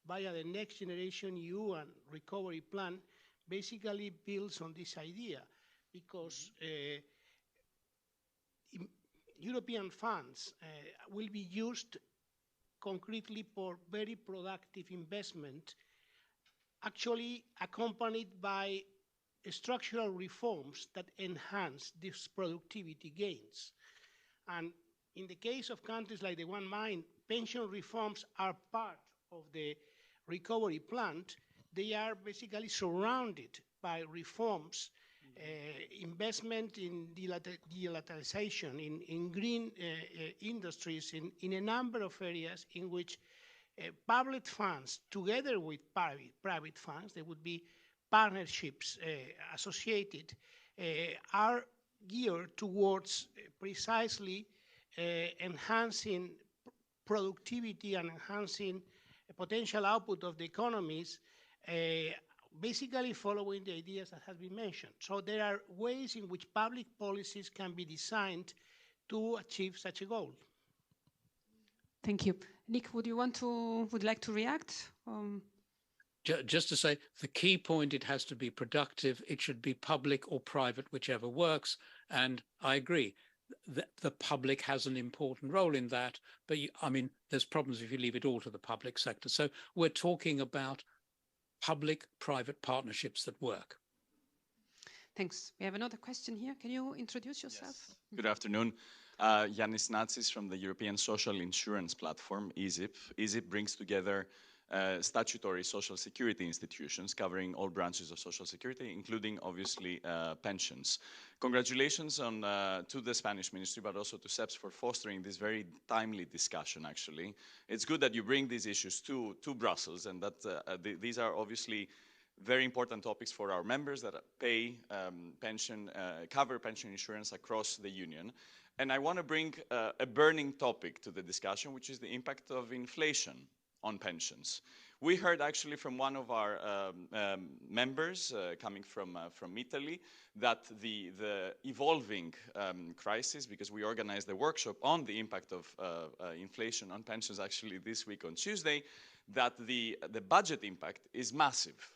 via the Next Generation EU and Recovery Plan basically builds on this idea, because European funds will be used concretely for very productive investment, actually accompanied by structural reforms that enhance these productivity gains. And in the case of countries like the one mine, pension reforms are part of the recovery plan. They are basically surrounded by reforms, investment in delatalization, in green industries, in a number of areas in which public funds, together with private funds, there would be partnerships associated, are geared towards precisely enhancing productivity and enhancing potential output of the economies, basically following the ideas that have been mentioned. So there are ways in which public policies can be designed to achieve such a goal. Thank you. Nick, would you like to react? Just to say, the key point, it has to be productive. It should be public or private, whichever works. And I agree, the public has an important role in that. But I mean, there's problems if you leave it all to the public sector. So we're talking about public-private partnerships that work. Thanks. We have another question here. Can you introduce yourself? Yes. Good afternoon. Yanis Natsis from the European Social Insurance Platform, ESIP. ESIP brings together statutory social security institutions covering all branches of social security, including, obviously, pensions. Congratulations to the Spanish Ministry, but also to SEPS for fostering this very timely discussion, actually. It's good that you bring these issues to Brussels, and that these are obviously very important topics for our members that pay cover pension insurance across the Union. And I want to bring a burning topic to the discussion, which is the impact of inflation on pensions. We heard actually from one of our members coming from Italy that the evolving crisis, because we organized a workshop on the impact of inflation on pensions actually this week on Tuesday, that the budget impact is massive.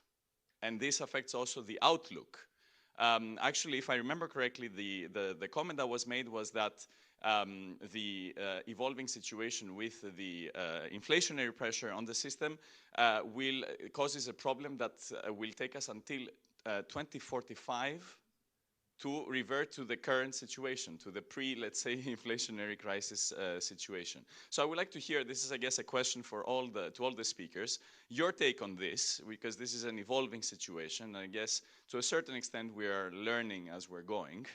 And this affects also the outlook. Actually, if I remember correctly, the comment that was made was that the evolving situation with the inflationary pressure on the system causes a problem that will take us until 2045 to revert to the current situation, to the let's say, inflationary crisis situation. So I would like to hear, this is, I guess, a question for all the speakers, your take on this, because this is an evolving situation. I guess, to a certain extent, we are learning as we're going.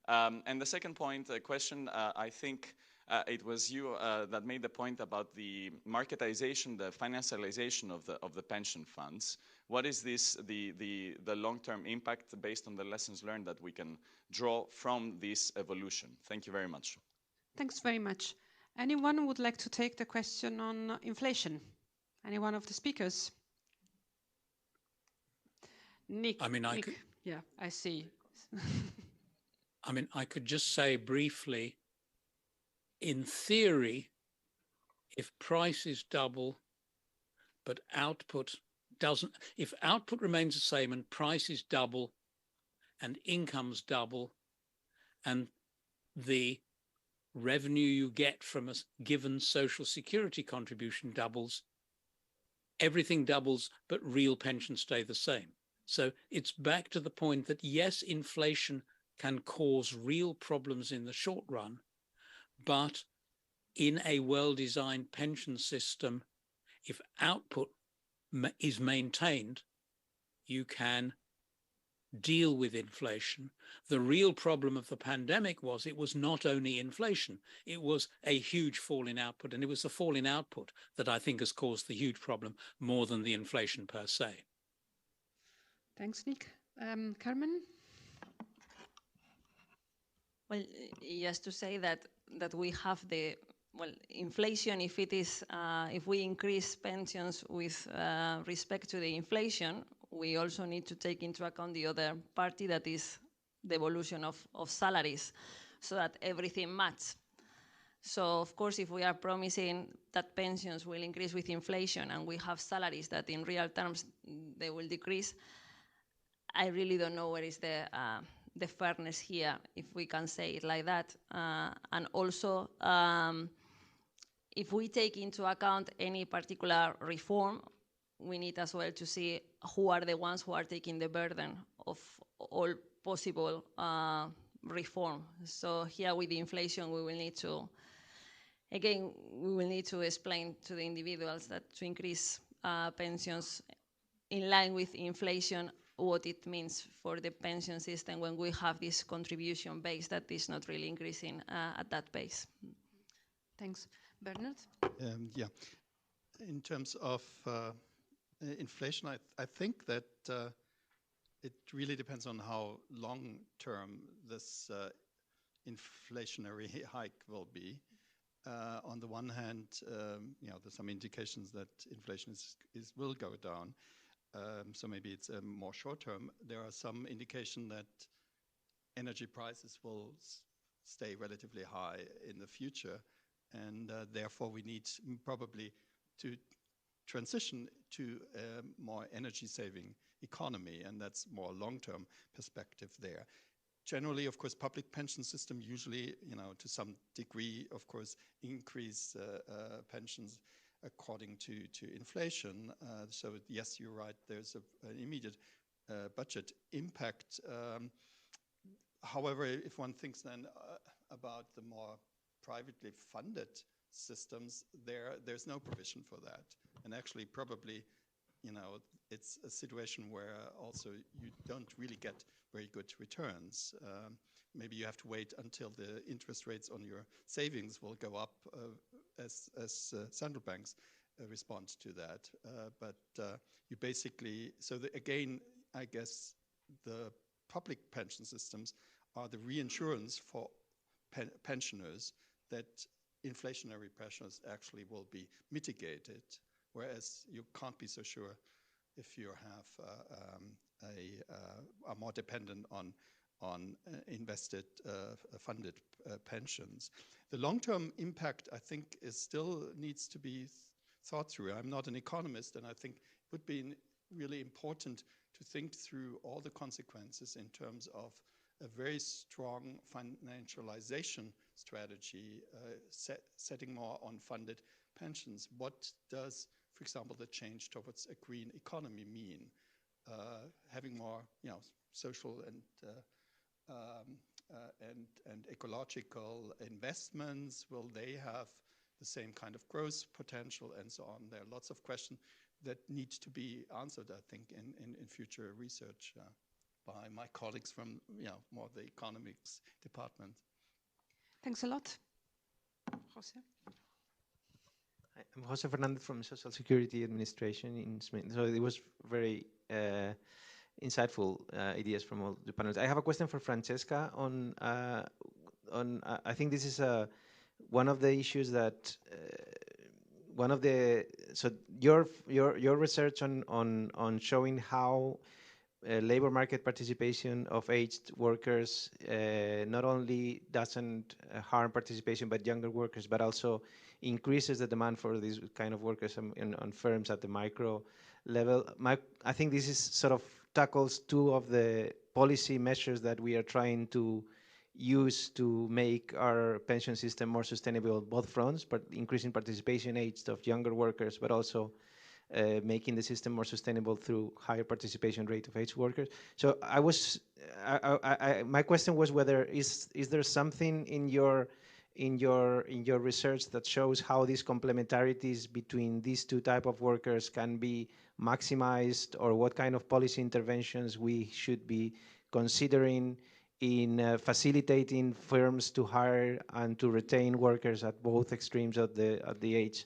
And the second point, question, I think it was you that made the point about the marketization, the financialization of the pension funds. What is this, the long-term impact based on the lessons learned that we can draw from this evolution? Thank you very much. Thanks very much. Anyone would like to take the question on inflation? Any one of the speakers? Nick. I mean, Yeah, I see. I mean, I could just say briefly, in theory, if prices double, but output doesn't, if output remains the same and prices double and incomes double and the revenue you get from a given social security contribution doubles, everything doubles, but real pensions stay the same. So it's back to the point that, yes, inflation can cause real problems in the short run, but in a well-designed pension system, if output is maintained, you can deal with inflation. The real problem of the pandemic was it was not only inflation, it was a huge fall in output, and it was the fall in output that I think has caused the huge problem more than the inflation per se. Thanks, Nick. Carmen? Well, just to say that we have the inflation. If it is, if we increase pensions with respect to the inflation, we also need to take into account the other party, that is the evolution of salaries, so that everything matches. So, of course, if we are promising that pensions will increase with inflation and we have salaries that in real terms they will decrease, I really don't know where is the fairness here, if we can say it like that. And also, if we take into account any particular reform, we need as well to see who are the ones who are taking the burden of all possible reform. So here with the inflation, we will need to, again, we will need to explain to the individuals that to increase pensions in line with inflation, what it means for the pension system when we have this contribution base that is not really increasing at that pace. Thanks. Bernard? Yeah. In terms of inflation, I think that it really depends on how long-term this inflationary hike will be. On the one hand, there's some indications that inflation will go down. So maybe it's more short-term. There are some indication that energy prices will stay relatively high in the future, and therefore we need probably to transition to a more energy-saving economy, and that's more long-term perspective there. Generally, of course, public pension system usually, to some degree, of course, increase pensions according to inflation. So yes, you're right, there's an immediate budget impact. However, if one thinks then about the more privately funded systems, there's no provision for that. And actually, probably, it's a situation where also you don't really get very good returns. Maybe you have to wait until the interest rates on your savings will go up as central banks respond to that. But you basically, again, I guess the public pension systems are the reinsurance for pensioners that inflationary pressures actually will be mitigated, whereas you can't be so sure if you have are more dependent on invested funded pensions. The long-term impact, I think, still needs to be thought through. I'm not an economist, and I think it would be really important to think through all the consequences in terms of a very strong financialization strategy, setting more on funded pensions. What does, for example, the change towards a green economy mean? Having more, social and ecological investments, will they have the same kind of growth potential and so on? There are lots of questions that need to be answered, I think, in future research by my colleagues from more the economics department. Thanks a lot. Jose? I'm Jose Fernandez from Social Security Administration in Spain. So it was very insightful ideas from all the panels. I have a question for Francesca on I think this is one of the issues that so your research on showing how labor market participation of aged workers not only doesn't harm participation by younger workers, but also increases the demand for these kind of workers on firms at the micro level. I think this is sort of tackles two of the policy measures that we are trying to use to make our pension system more sustainable on both fronts, but increasing participation age of younger workers, but also making the system more sustainable through higher participation rate of aged workers. So my question was whether is there something in your research that shows how these complementarities between these two type of workers can be maximized, or what kind of policy interventions we should be considering in facilitating firms to hire and to retain workers at both extremes of the age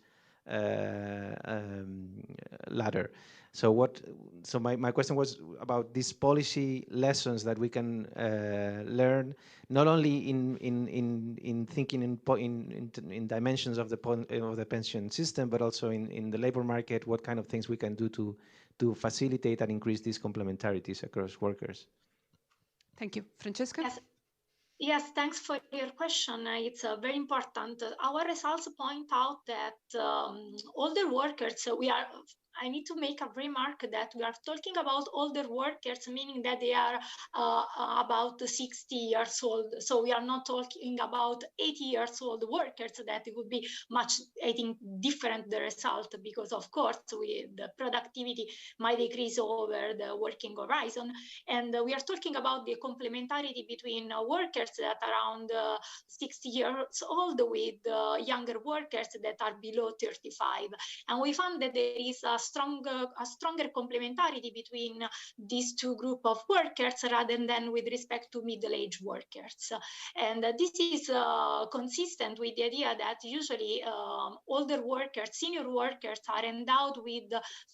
ladder. So my question was about these policy lessons that we can learn, not only in thinking in dimensions of the pension system, but also in the labor market. What kind of things we can do to facilitate and increase these complementarities across workers? Thank you. Francesca? Yes, thanks for your question. It's very important. Our results point out that older workers, I need to make a remark that we are talking about older workers, meaning that they are about 60 years old. So we are not talking about 80 years old workers, that it would be much, I think, different the result, because of course the productivity might decrease over the working horizon. And we are talking about the complementarity between workers that are around 60 years old with younger workers that are below 35. And we found that there is a stronger complementarity between these two groups of workers rather than with respect to middle-aged workers. And this is consistent with the idea that usually older workers, senior workers, are endowed with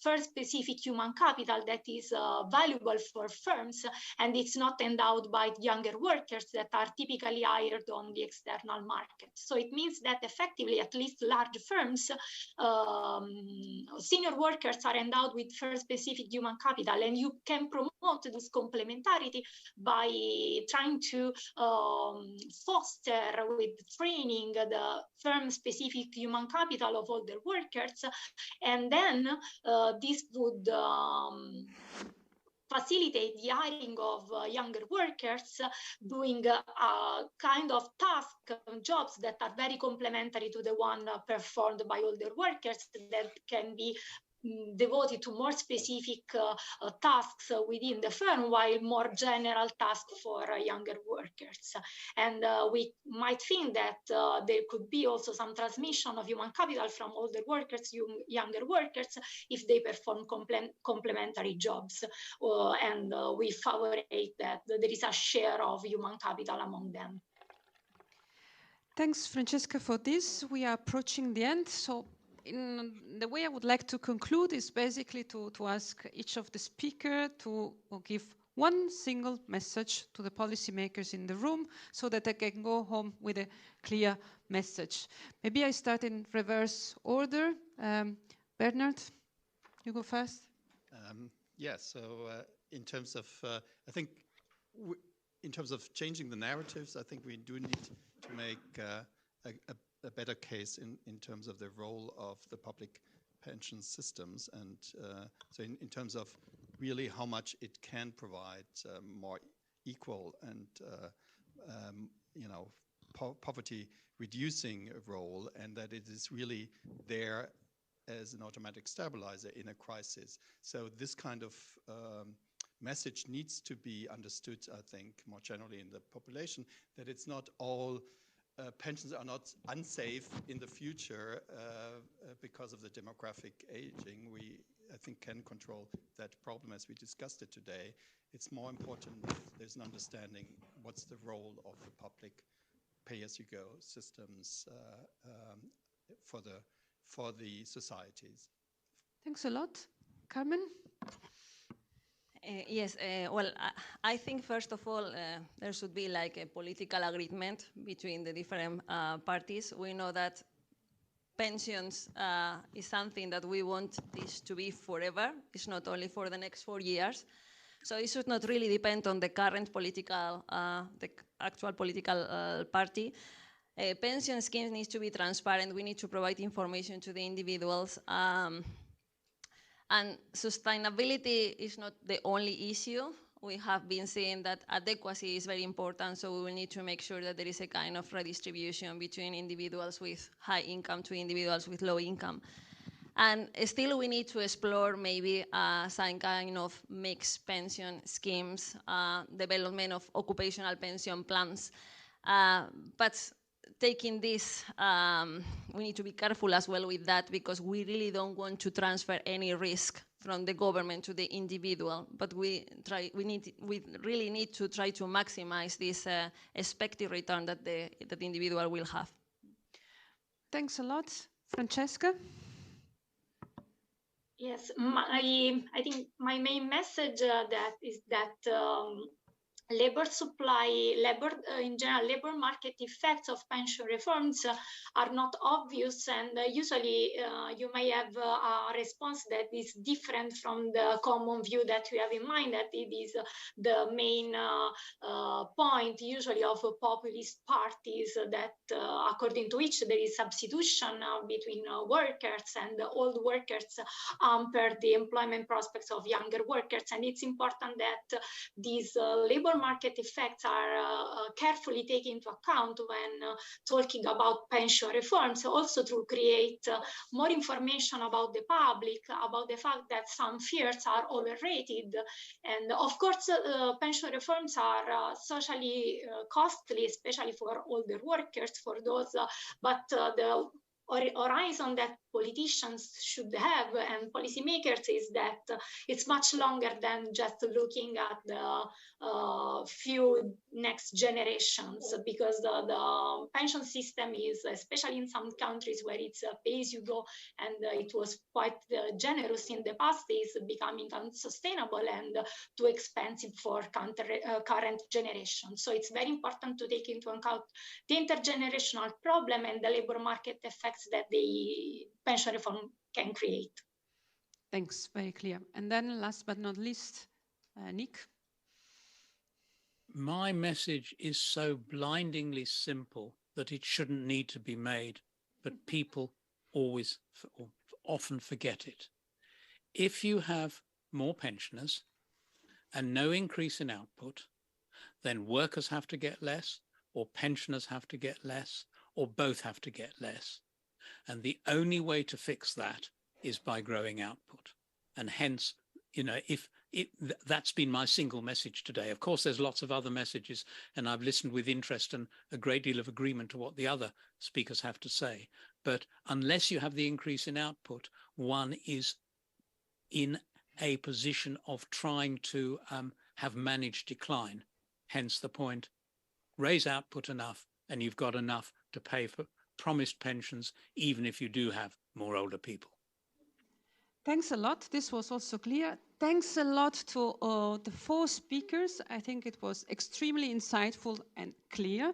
first specific human capital that is valuable for firms, and it's not endowed by younger workers that are typically hired on the external market. So it means that effectively, at least large firms, senior workers are endowed with first specific human capital, and you can promote this complementarity by trying to foster with training the firm specific human capital of older workers, and then this would facilitate the hiring of younger workers doing a kind of task jobs that are very complementary to the one performed by older workers, that can be devoted to more specific tasks within the firm, while more general tasks for younger workers. And we might think that there could be also some transmission of human capital from older workers to younger workers if they perform complementary jobs. And we favorite that there is a share of human capital among them. Thanks, Francesca, for this. We are approaching the end. So the way I would like to conclude is basically to ask each of the speakers to give one single message to the policymakers in the room so that they can go home with a clear message. Maybe I start in reverse order. Bernard, you go first. In terms of, I think, in terms of changing the narratives, I think we do need to make a better case in terms of the role of the public pension systems, and so in terms of really how much it can provide more equal and poverty reducing role, and that it is really there as an automatic stabilizer in a crisis. So this kind of message needs to be understood, I think, more generally in the population, that it's not all pensions are not unsafe in the future because of the demographic aging. We, I think, can control that problem as we discussed it today. It's more important there's an understanding what's the role of the public pay-as-you-go systems for the societies. Thanks a lot. Carmen? Yes, well, I think first of all, there should be like a political agreement between the different parties. We know that pensions is something that we want this to be forever. It's not only for the next 4 years. So it should not really depend on the current political, the actual political party. Pension schemes need to be transparent. We need to provide information to the individuals. And sustainability is not the only issue. We have been seeing that adequacy is very important, so we will need to make sure that there is a kind of redistribution between individuals with high income to individuals with low income. And still we need to explore maybe some kind of mixed pension schemes, development of occupational pension plans. But taking this, we need to be careful as well with that, because we really don't want to transfer any risk from the government to the individual. But we really need to try to maximize this expected return that the individual will have. Thanks a lot. Francesca? Yes, I think my main message is that labor supply, in general, labor market effects of pension reforms are not obvious, and usually you may have a response that is different from the common view that we have in mind, that it is the main point usually of populist parties, that according to which there is substitution between workers, and old workers hamper the employment prospects of younger workers. And it's important that these labor market effects are carefully taken into account when talking about pension reforms, also to create more information about the public, about the fact that some fears are overrated. And of course, pension reforms are socially costly, especially for older workers, for those, but the horizon that politicians should have and policymakers is that it's much longer than just looking at the few next generations, because the pension system is, especially in some countries where it's pay-as-you-go, and it was quite generous in the past, is becoming unsustainable and too expensive for current generations. So it's very important to take into account the intergenerational problem and the labor market effects that the pension reform can create. Thanks, very clear. And then last but not least, Nick. My message is so blindingly simple that it shouldn't need to be made, but people often forget it. If you have more pensioners and no increase in output, then workers have to get less, or pensioners have to get less, or both have to get less. And the only way to fix that is by growing output. And hence, you know, that's been my single message today. Of course, there's lots of other messages, and I've listened with interest and a great deal of agreement to what the other speakers have to say. But unless you have the increase in output, one is in a position of trying to have managed decline. Hence the point, raise output enough and you've got enough to pay for promised pensions, even if you do have more older people. Thanks a lot. This was also clear. Thanks a lot to the 4 speakers. I think it was extremely insightful and clear.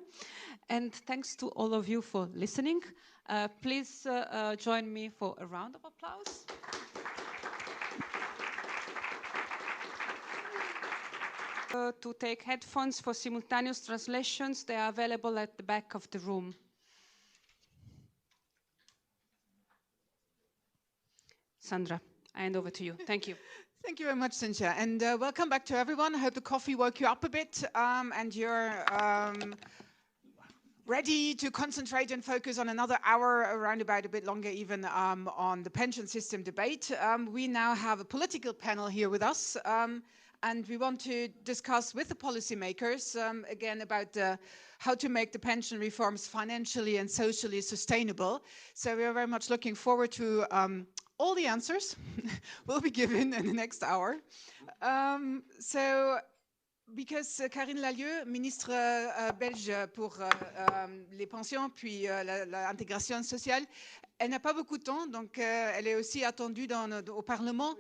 And thanks to all of you for listening. Please join me for a round of applause. To take headphones for simultaneous translations, they are available at the back of the room. Sandra, I hand over to you. Thank you. Thank you very much, Cynthia. And welcome back to everyone. I hope the coffee woke you up a bit and you're ready to concentrate and focus on another hour, around about a bit longer even, on the pension system debate. We now have a political panel here with us. And we want to discuss with the policymakers, again, about how to make the pension reforms financially and socially sustainable. So we are very much looking forward to all the answers will be given in the next hour. Because Karine Lallieu, ministre belge pour les pensions puis l'intégration sociale, elle n'a pas beaucoup de temps, donc elle est aussi attendue au Parlement.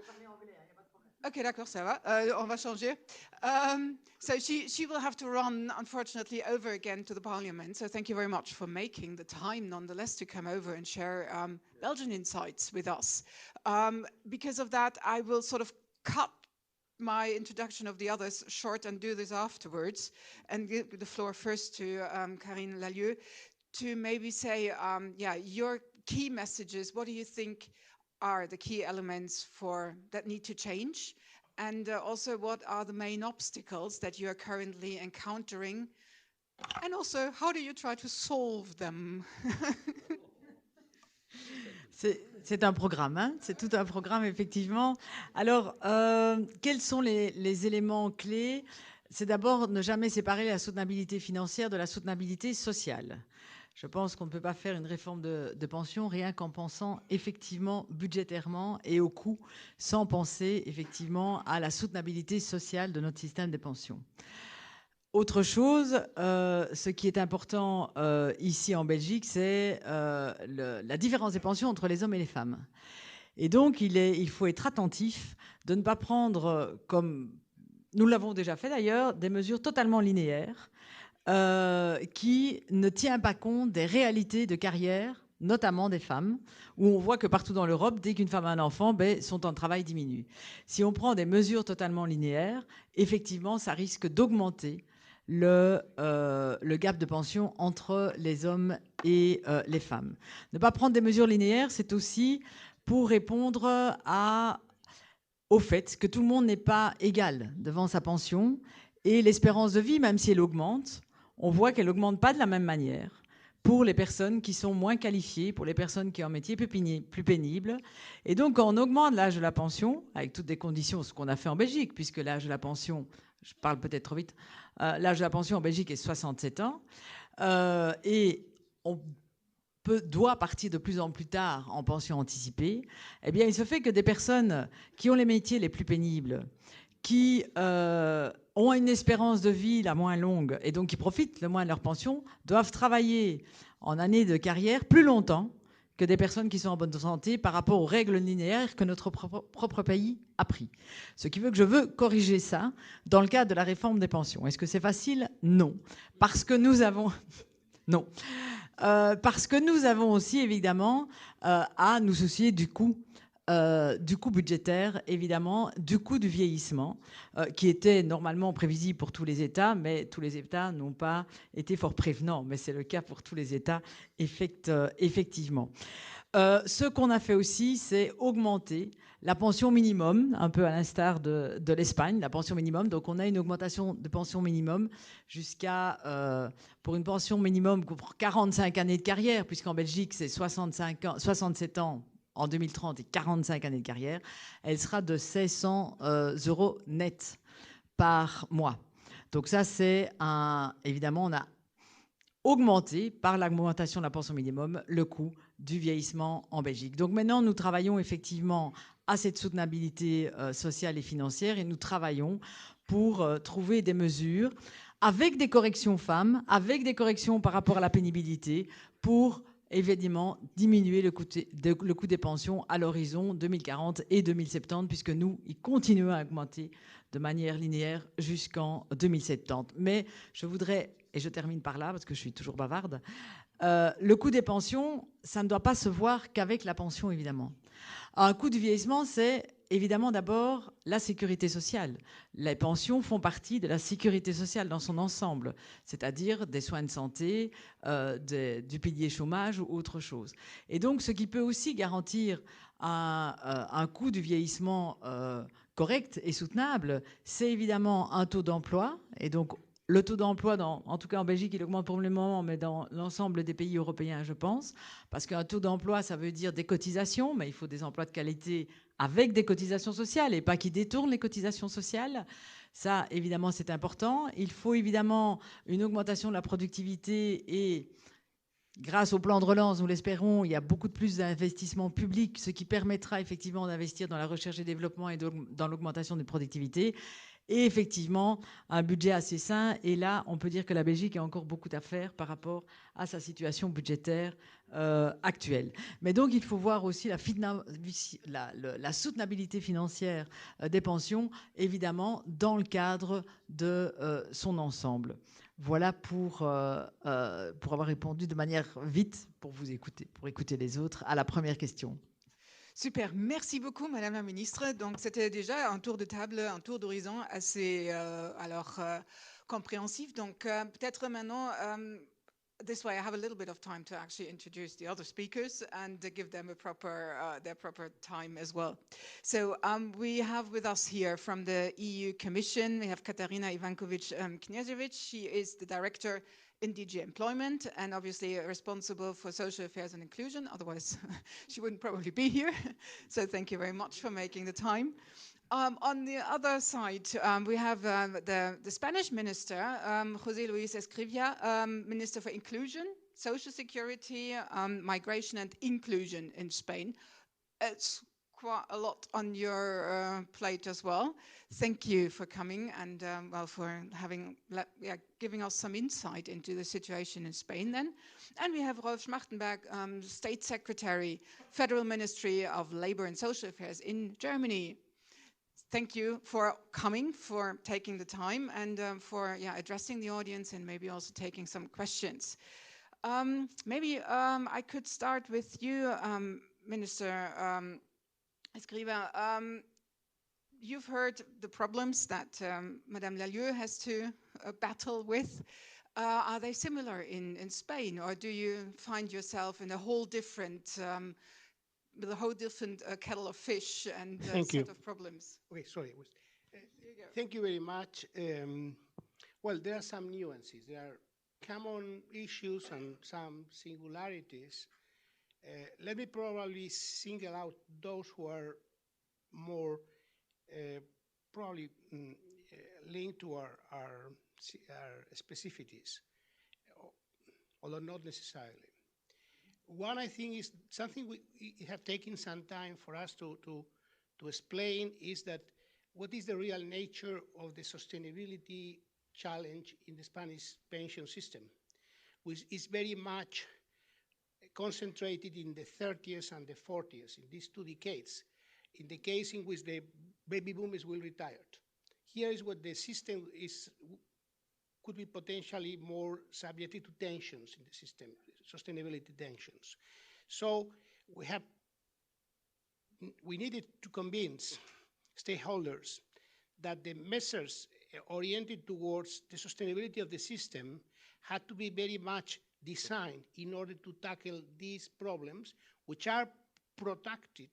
Okay, d'accord, ça va. On va changer. So she will have to run, unfortunately, over again to the Parliament. So thank you very much for making the time, nonetheless, to come over and share Belgian insights with us. Because of that, I will sort of cut my introduction of the others short and do this afterwards, and give the floor first to Karine Lallieu to maybe say, your key messages. What do you think are the key elements that need to change? And also, what are the main obstacles that you are currently encountering? And also, how do you try to solve them? C'est un programme, hein, c'est tout un programme, effectivement. Alors, quels sont les éléments clés? C'est d'abord ne jamais séparer la soutenabilité financière de la soutenabilité sociale. Je pense qu'on ne peut pas faire une réforme de pension rien qu'en pensant effectivement budgétairement et au coût, sans penser effectivement à la soutenabilité sociale de notre système des pensions. Autre chose, ce qui est important ici en Belgique, c'est la différence des pensions entre les hommes et les femmes. Et donc, il faut être attentif de ne pas prendre, comme nous l'avons déjà fait d'ailleurs, des mesures totalement linéaires, qui ne tient pas compte des réalités de carrière, notamment des femmes, où on voit que partout dans l'Europe, dès qu'une femme a un enfant, son temps de travail diminue. Si on prend des mesures totalement linéaires, effectivement, ça risque d'augmenter le gap de pension entre les hommes et les femmes. Ne pas prendre des mesures linéaires, c'est aussi pour répondre au fait que tout le monde n'est pas égal devant sa pension, et l'espérance de vie, même si elle augmente, on voit qu'elle n'augmente pas de la même manière pour les personnes qui sont moins qualifiées, pour les personnes qui ont un métier plus pénible. Et donc, quand on augmente l'âge de la pension, avec toutes les conditions, ce qu'on a fait en Belgique, puisque l'âge de la pension, je parle peut-être trop vite, l'âge de la pension en Belgique est 67 ans, et on doit partir de plus en plus tard en pension anticipée, eh bien, il se fait que des personnes qui ont les métiers les plus pénibles, qui ont une espérance de vie la moins longue et donc qui profitent le moins de leur pension, doivent travailler en années de carrière plus longtemps que des personnes qui sont en bonne santé par rapport aux règles linéaires que notre propre pays a pris. Ce qui veut que je veux corriger ça dans le cadre de la réforme des pensions. Est-ce que c'est facile? Non. Parce que nous avons... non. Parce que nous avons aussi, évidemment, à nous soucier du coût budgétaire, évidemment, du coût du vieillissement, qui était normalement prévisible pour tous les États, mais tous les États n'ont pas été fort prévenants. Mais c'est le cas pour tous les États, effectivement. Ce qu'on a fait aussi, c'est augmenter la pension minimum, un peu à l'instar de l'Espagne, la pension minimum. Donc, on a une augmentation de pension minimum jusqu'à, pour une pension minimum pour 45 années de carrière, puisqu'en Belgique, c'est 67 ans en 2030 et 45 années de carrière, elle sera de 1600 euros net par mois. Donc ça, c'est évidemment, on a augmenté par l'augmentation de la pension minimum le coût du vieillissement en Belgique. Donc maintenant, nous travaillons effectivement à cette soutenabilité sociale et financière et nous travaillons pour trouver des mesures avec des corrections femmes, avec des corrections par rapport à la pénibilité pour évidemment diminuer le coût des pensions à l'horizon 2040 et 2070 puisque nous, ils continuons à augmenter de manière linéaire jusqu'en 2070. Mais je voudrais, et je termine par là parce que je suis toujours bavarde, le coût des pensions, ça ne doit pas se voir qu'avec la pension, évidemment. Un coût du vieillissement, c'est évidemment d'abord la sécurité sociale. Les pensions font partie de la sécurité sociale dans son ensemble, c'est-à-dire des soins de santé, du pilier chômage ou autre chose. Et donc, ce qui peut aussi garantir un coût du vieillissement correct et soutenable, c'est évidemment un taux d'emploi. Et donc, le taux d'emploi, en tout cas en Belgique, il augmente pour le moment, mais dans l'ensemble des pays européens, je pense. Parce qu'un taux d'emploi, ça veut dire des cotisations, mais il faut des emplois de qualité avec des cotisations sociales et pas qui détournent les cotisations sociales. Ça, évidemment, c'est important. Il faut évidemment une augmentation de la productivité et grâce au plan de relance, nous l'espérons, il y a beaucoup de plus d'investissements publics, ce qui permettra effectivement d'investir dans la recherche et développement et dans l'augmentation des productivités. Et effectivement, un budget assez sain. Et là, on peut dire que la Belgique a encore beaucoup à faire par rapport à sa situation budgétaire actuelle. Mais donc, il faut voir aussi la soutenabilité financière des pensions, évidemment, dans le cadre de son ensemble. Voilà pour avoir répondu de manière vite, pour vous écouter, pour écouter les autres, à la première question. Super, merci beaucoup Madame la Ministre. Donc c'était déjà un tour de table, un tour d'horizon assez compréhensif. Donc peut-être maintenant, this way I have a little bit of time to actually introduce the other speakers and give them their proper time as well. So we have with us here from the EU Commission, we have Katarina Ivankovic-Knieziewicz. She is the director in DG Employment and obviously responsible for social affairs and inclusion. Otherwise, she wouldn't probably be here. So thank you very much for making the time. On the other side, we have the Spanish minister, José Luis Escrivia, Minister for Inclusion, Social Security, Migration and Inclusion in Spain. It's quite a lot on your plate as well. Thank you for coming and for giving us some insight into the situation in Spain then. And we have Rolf Schmachtenberg, State Secretary, Federal Ministry of Labor and Social Affairs in Germany. Thank you for coming, for taking the time and for addressing the audience and maybe also taking some questions. Maybe I could start with you, Minister Escriva. You've heard the problems that Madame Lalieu has to battle with. Are they similar in Spain, or do you find yourself in a whole different with a whole different kettle of fish and set of problems? Okay, sorry. Thank you very much. Well, there are some nuances. There are common issues and some singularities. Let me probably single out those who are more probably linked to our specificities, although not necessarily. One, I think, is something we have taken some time for us to explain is that what is the real nature of the sustainability challenge in the Spanish pension system, which is very much concentrated in the 30s and the 40s, in these 2 decades, in the case in which the baby boomers will retire. Here is what the system could be potentially more subjected to tensions in the system, sustainability tensions. So we needed to convince stakeholders that the measures oriented towards the sustainability of the system had to be very much designed in order to tackle these problems, which are protected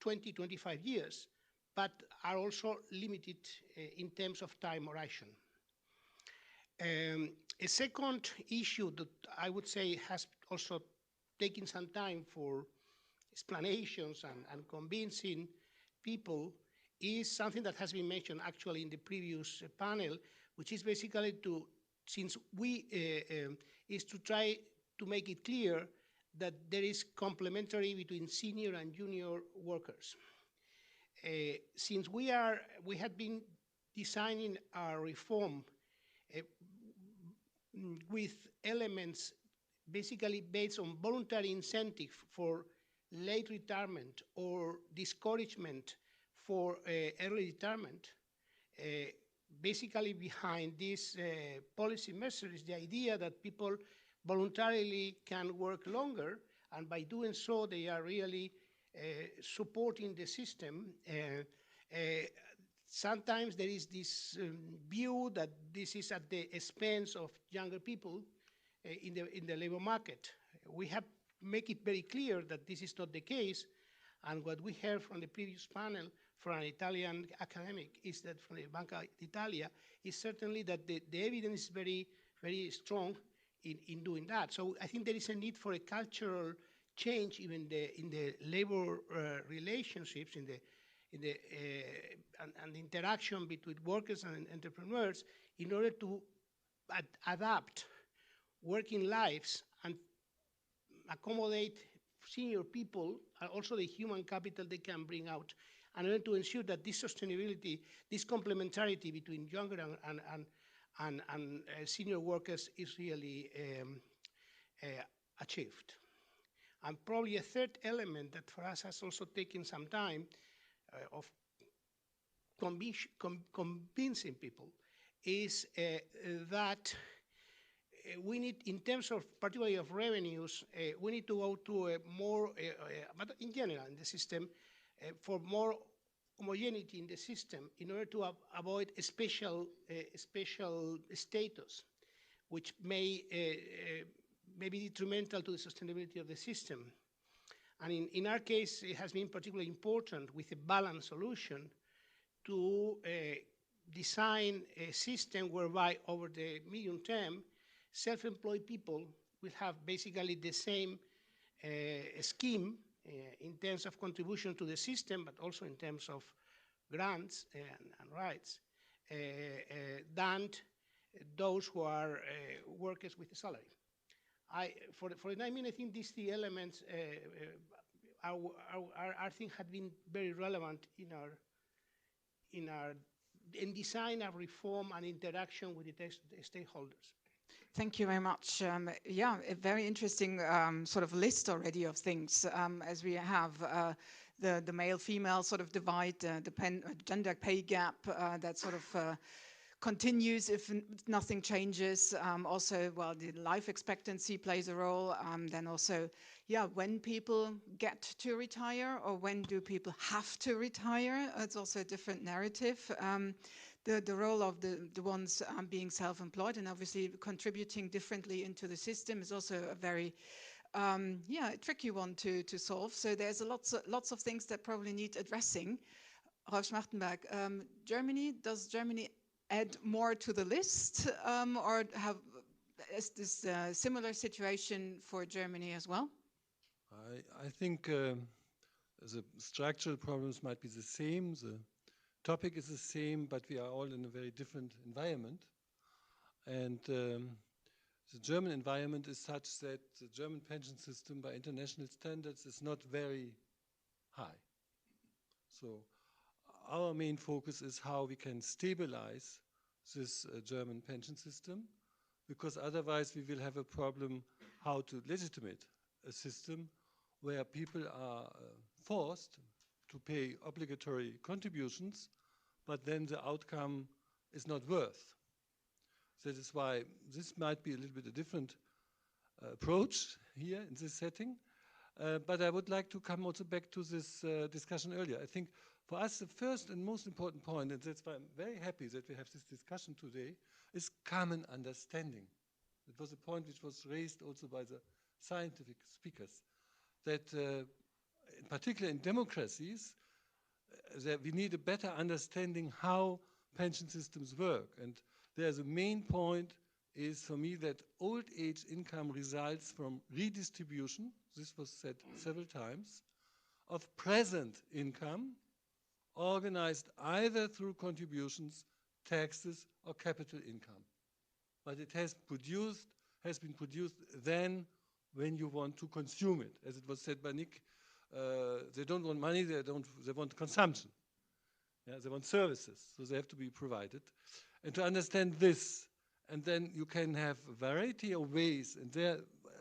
20, 25 years, but are also limited in terms of time horizon. A second issue that I would say has also taken some time for explanations and convincing people is something that has been mentioned actually in the previous panel, which is basically is to try to make it clear that there is complementary between senior and junior workers. Since we had been designing our reform with elements basically based on voluntary incentive for late retirement or discouragement for early retirement, basically behind this policy measure is the idea that people voluntarily can work longer, and by doing so they are really supporting the system. Sometimes there is this view that this is at the expense of younger people in the labor market. We have make it very clear that this is not the case, and what we heard from the previous panel from an Italian academic is that from the Banca d'Italia is certainly that the evidence is very, very strong in doing that. So I think there is a need for a cultural change even in the labor relationships, and the interaction between workers and entrepreneurs in order to adapt working lives and accommodate senior people and also the human capital they can bring out, in order to ensure that this sustainability, this complementarity between younger and senior workers is really achieved. And probably a third element that for us has also taken some time of convincing people is that we need, in terms of particularly of revenues, we need to go to a more, but in general in the system, for more homogeneity in the system in order to avoid a special status, which may be detrimental to the sustainability of the system. And in our case, it has been particularly important with a balanced solution to design a system whereby over the medium term, self-employed people will have basically the same scheme in terms of contribution to the system, but also in terms of grants and rights, than those who are workers with a salary. For the time being, I think these three elements I think have been very relevant in design of reform and interaction with the stakeholders. Thank you very much. Yeah, a very interesting sort of list already of things, as we have the male-female sort of divide, the gender pay gap that sort of continues if nothing changes. Also, well, the life expectancy plays a role. Then also, yeah, when people get to retire or when do people have to retire, it's also a different narrative. The role of the ones being self-employed and obviously contributing differently into the system is also a very a tricky one to solve. So there's lots of things that probably need addressing. Rolf Schmachtenberg, does Germany add more to the list, or is this a similar situation for Germany as well? I think the structural problems might be the same. The topic is the same, but we are all in a very different environment. And the German environment is such that the German pension system by international standards is not very high. So our main focus is how we can stabilize this German pension system, because otherwise we will have a problem how to legitimate a system where people are forced to pay obligatory contributions, but then the outcome is not worth. That is why this might be a little bit a different approach here in this setting. But I would like to come also back to this discussion earlier. I think for us the first and most important point, and that's why I'm very happy that we have this discussion today, is common understanding. It was a point which was raised also by the scientific speakers, that in particular in democracies, that we need a better understanding how pension systems work. And there's a main point is for me that old age income results from redistribution. This was said several times. of present income organized either through contributions, taxes, or capital income. But it has been produced then when you want to consume it. As it was said by Nick, they don't want money, they want consumption. Yeah, they want services, so they have to be provided. And to understand this, and then you can have a variety of ways, and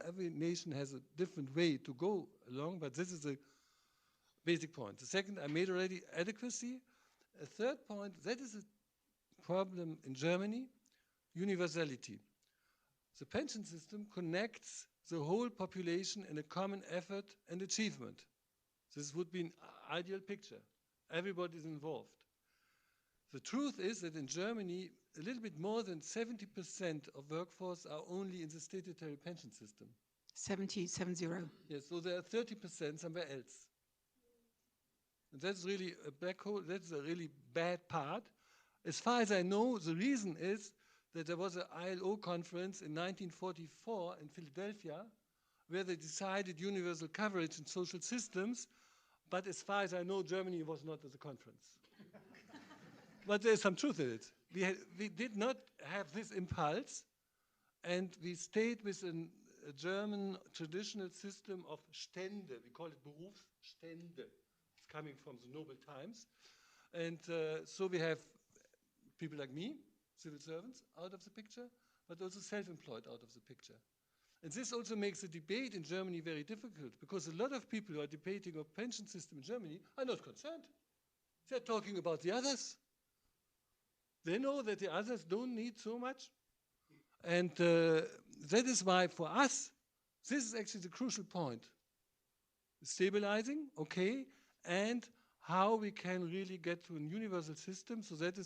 every nation has a different way to go along, but this is a basic point. The second, I made already, adequacy. A third point, that is a problem in Germany, universality. The pension system connects the whole population in a common effort and achievement. This would be an ideal picture. Everybody is involved. The truth is that in Germany, a little bit more than 70% of workforce are only in the statutory pension system. 70. Yes, so there are 30% somewhere else. And that's really a black hole, that's a really bad part. As far as I know, the reason is that there was an ILO conference in 1944 in Philadelphia where they decided universal coverage in social systems, but as far as I know, Germany was not at the conference. But there's some truth in it. We did not have this impulse, and we stayed with a German traditional system of Stände. We call it Berufsstände. It's coming from the Nobel times. And so we have people like me, civil servants, out of the picture, but also self-employed out of the picture. And this also makes the debate in Germany very difficult, because a lot of people who are debating a pension system in Germany are not concerned. They're talking about the others. They know that the others don't need so much. And that is why, for us, this is actually the crucial point. Stabilizing, okay, and how we can really get to a universal system. So that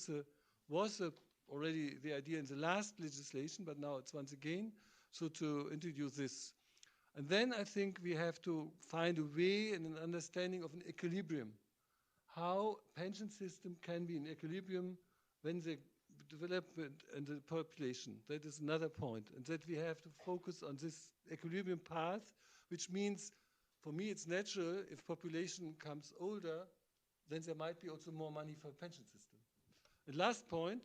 was already the idea in the last legislation, but now it's once again, so to introduce this. And then I think we have to find a way and an understanding of an equilibrium. How pension system can be in equilibrium when the development and the population. That is another point. And that we have to focus on this equilibrium path, which means, for me, it's natural if population comes older, then there might be also more money for a pension system. And last point,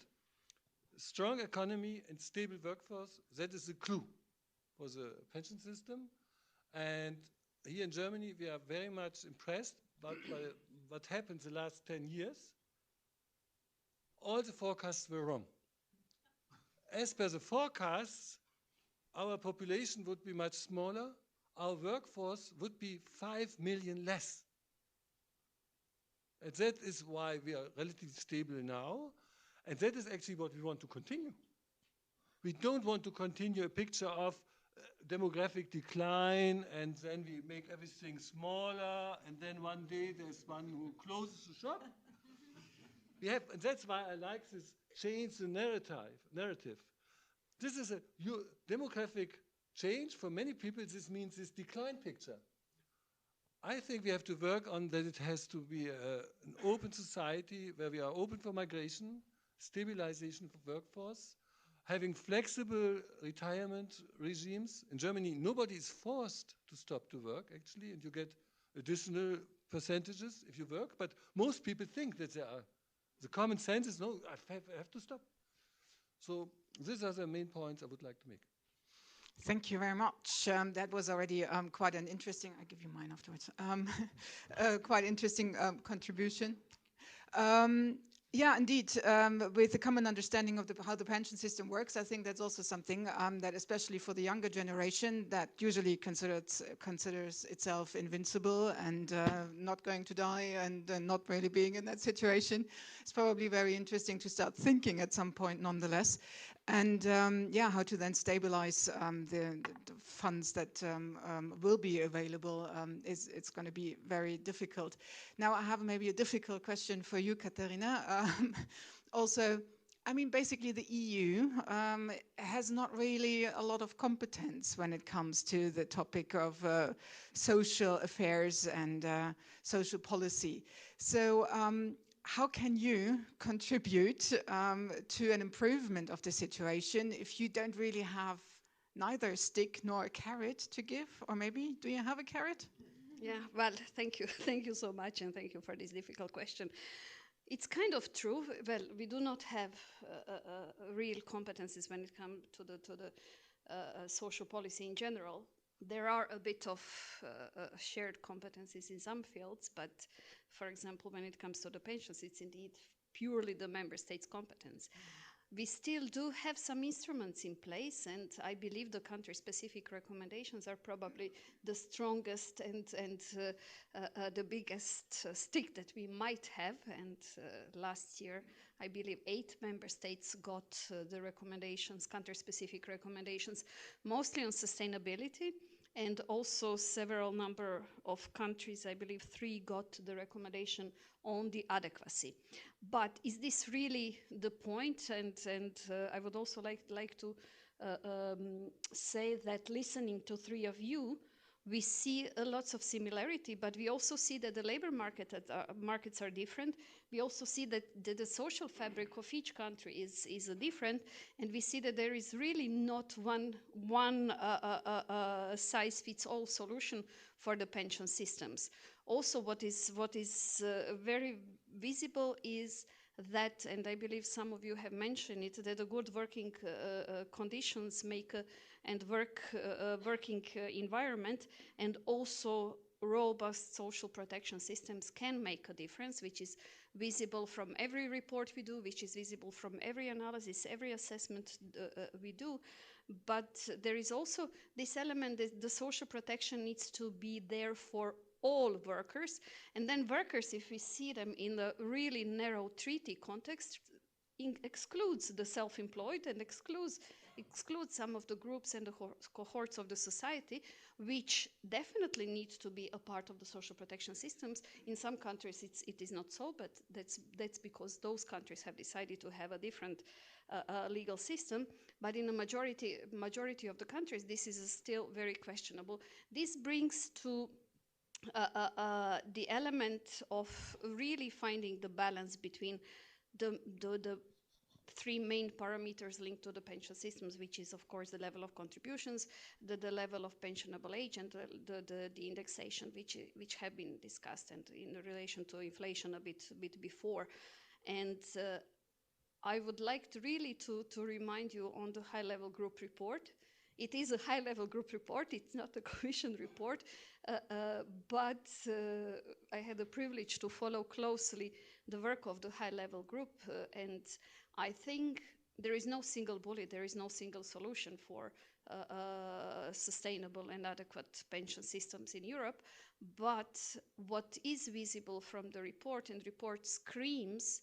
strong economy and stable workforce, that is the clue for the pension system. And here in Germany, we are very much impressed by what happened the last 10 years. All the forecasts were wrong. As per the forecasts, our population would be much smaller, our workforce would be 5 million less. And that is why we are relatively stable now, and that is actually what we want to continue. We don't want to continue a picture of demographic decline, and then we make everything smaller, and then one day there's one who closes the shop. And that's why I like this change the narrative. This is a demographic change. For many people, this means this decline picture. I think we have to work on that. It has to be an open society where we are open for migration, stabilization of the workforce, having flexible retirement regimes. In Germany, nobody is forced to stop to work, actually, and you get additional percentages if you work. But most people think that the common sense is, no, I have to stop. So these are the main points I would like to make. Thank you very much. That was already quite an interesting, I'll give you mine afterwards, quite interesting contribution. Yeah, indeed, with a common understanding of how the pension system works, I think that's also something that, especially for the younger generation, that usually considers itself invincible and not going to die and not really being in that situation, it's probably very interesting to start thinking at some point nonetheless. And yeah, how to then stabilize the funds that will be available it's going to be very difficult. Now, I have maybe a difficult question for you, Katharina. Also, I mean, basically the EU has not really a lot of competence when it comes to the topic of social affairs and social policy. So how can you contribute to an improvement of the situation if you don't really have neither a stick nor a carrot to give? Or maybe, do you have a carrot? Yeah, well, thank you. Thank you so much, and thank you for this difficult question. It's kind of true. Well, we do not have real competencies when it comes to the social policy in general. There are a bit of shared competencies in some fields, but for example, when it comes to the pensions, it's indeed purely the member state's competence. We still do have some instruments in place, and I believe the country-specific recommendations are probably the strongest and the biggest stick that we might have. And last year, I believe 8 member states got the recommendations, country-specific recommendations, mostly on sustainability, and also several number of countries, I believe 3 got the recommendation on the adequacy. But is this really the point? And I would also like to say that listening to 3 of you, we see lots of similarity, but we also see that the labor markets are different. We also see that the social fabric of each country is different, and we see that there is really not one size-fits-all solution for the pension systems. Also, what is very visible is that, and I believe some of you have mentioned it, that the good working conditions make and working environment, and also robust social protection systems can make a difference, which is visible from every report we do, which is visible from every analysis, every assessment we do. But there is also this element that the social protection needs to be there for all workers, and then workers, if we see them in the really narrow treaty context, excludes the self-employed and excludes some of the groups and the cohorts of the society, which definitely need to be a part of the social protection systems. In some countries it is not so, but that's because those countries have decided to have a different legal system. But in the majority of the countries, this is still very questionable. This brings to the element of really finding the balance between the 3 main parameters linked to the pension systems, which is, of course, the level of contributions, the level of pensionable age, and the indexation, which have been discussed, and in relation to inflation a bit before. And I would like to really to remind you on the high-level group report. It is a high-level group report. It's not a commission report, but I had the privilege to follow closely the work of the high-level group, and I think there is no single bullet, there is no single solution for sustainable and adequate pension systems in Europe. But what is visible from the report, and the report screams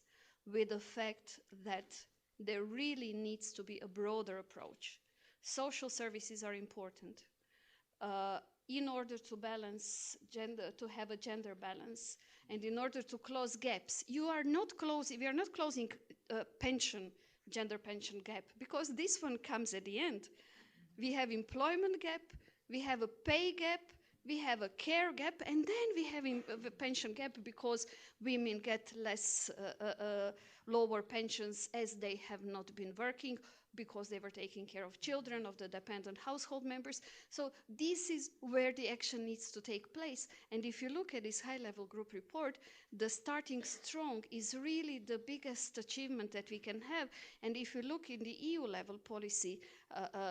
with the fact that there really needs to be a broader approach. Social services are important in order to balance gender, to have a gender balance, and in order to close gaps. We are not closing gender pension gap, because this one comes at the end. We have employment gap, we have a pay gap, we have a care gap, and then we have a pension gap because women get lower pensions as they have not been working, because they were taking care of children, of the dependent household members. So this is where the action needs to take place. And if you look at this high-level group report, the starting strong is really the biggest achievement that we can have. And if you look in the EU level policy,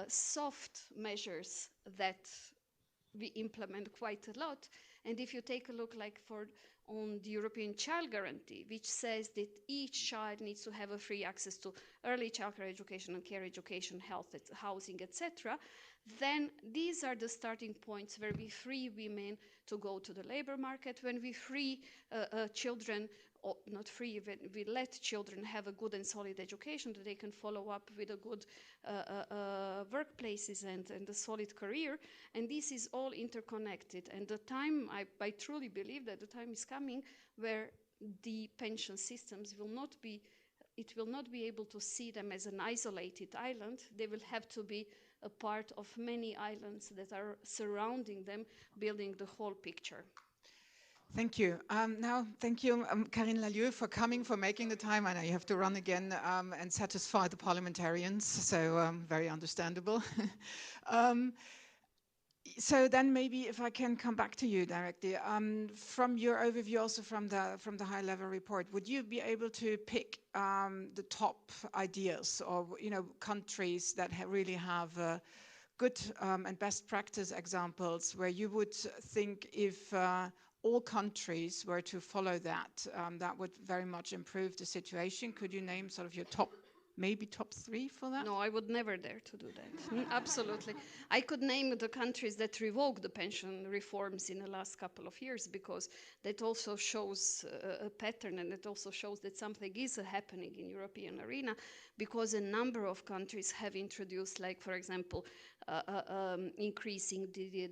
soft measures that we implement quite a lot. And if you take a look on the European Child Guarantee, which says that each child needs to have a free access to early childcare education and care education, health, housing, etc., then these are the starting points where we free women to go to the labor market, when we free children, or not free, when we let children have a good and solid education that they can follow up with a good workplaces and a solid career. And this is all interconnected. And the time, I truly believe that the time is coming where the pension systems will not be able to see them as an isolated island. They will have to be a part of many islands that are surrounding them, building the whole picture. Thank you. Now, thank you, Karine Lalieu, for coming, for making the time. I know you have to run again and satisfy the parliamentarians, so very understandable. So then maybe if I can come back to you directly, from your overview, also from the high-level report, would you be able to pick the top ideas or countries that really have good and best practice examples where you would think if all countries were to follow that, that would very much improve the situation? Could you name sort of your maybe top 3 for that? No, I would never dare to do that. Absolutely. I could name the countries that revoked the pension reforms in the last couple of years, because that also shows a pattern, and it also shows that something is happening in European arena, because a number of countries have introduced, like, for example, increasing the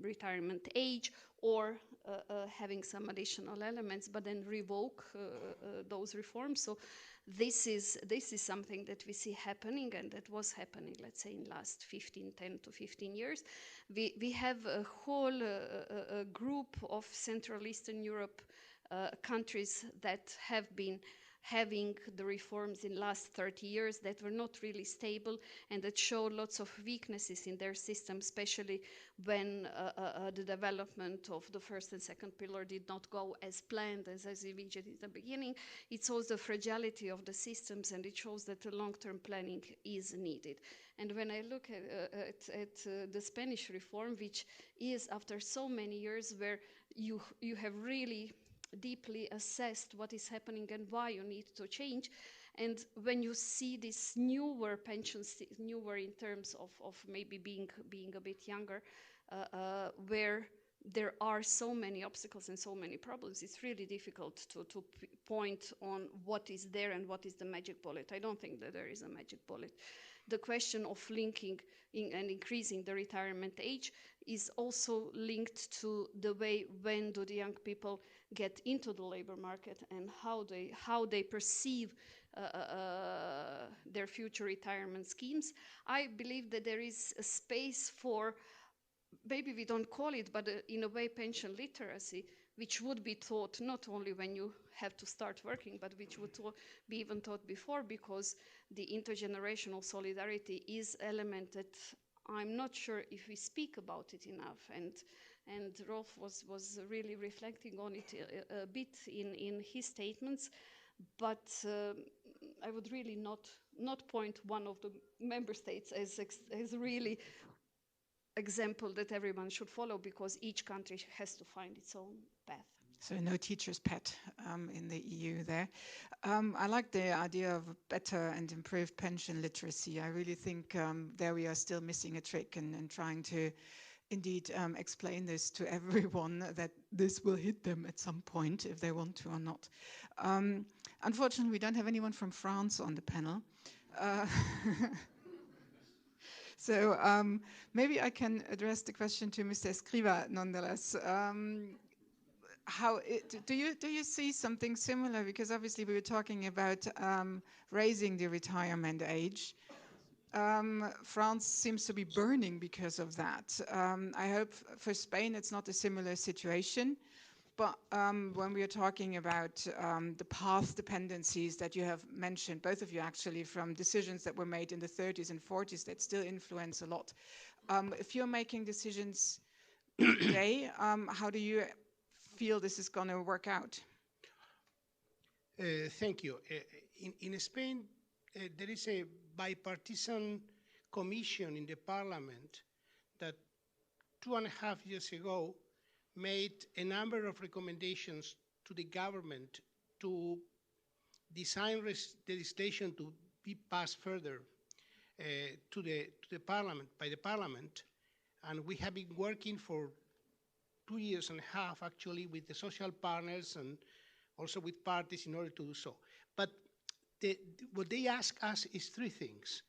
retirement age, or having some additional elements, but then revoke those reforms. So this is something that we see happening, and that was happening, let's say, in last 10 to 15 years. We have a whole group of Central Eastern Europe countries that have been having the reforms in last 30 years that were not really stable, and that show lots of weaknesses in their system, especially when the development of the first and second pillar did not go as planned, as envisioned in the beginning. It shows the fragility of the systems, and it shows that the long-term planning is needed. And when I look at the Spanish reform, which is after so many years where you have really deeply assessed what is happening and why you need to change. And when you see this newer pensions, newer in terms of maybe being a bit younger, where there are so many obstacles and so many problems, it's really difficult to point on what is there and what is the magic bullet. I don't think that there is a magic bullet. The question of linking and increasing the retirement age is also linked to the way when do the young people get into the labor market, and how they perceive their future retirement schemes. I believe that there is a space for, maybe we don't call it, but in a way pension literacy, which would be taught not only when you have to start working, but which would be even taught before, because the intergenerational solidarity is element that I'm not sure if we speak about it enough. And Rolf was really reflecting on it a bit in his statements, but I would really not point one of the member states as really example that everyone should follow, because each country has to find its own path. So no teacher's pet in the EU there. I like the idea of better and improved pension literacy. I really think there we are still missing a trick in trying to indeed explain this to everyone, that this will hit them at some point if they want to or not. Unfortunately, we don't have anyone from France on the panel. So maybe I can address the question to Mr. Escriva nonetheless. Do you see something similar? Because obviously we were talking about raising the retirement age. France seems to be burning because of that. I hope for Spain it's not a similar situation. But when we are talking about the path dependencies that you have mentioned, both of you actually, from decisions that were made in the 30s and 40s that still influence a lot. If you're making decisions today, how do you feel this is going to work out? Thank you. In Spain, there is a bipartisan commission in the parliament that 2.5 years ago made a number of recommendations to the government to design legislation to be passed further to the parliament, by the parliament. And we have been working for 2.5 years actually with the social partners and also with parties in order to do so. But what they ask us is 3 things.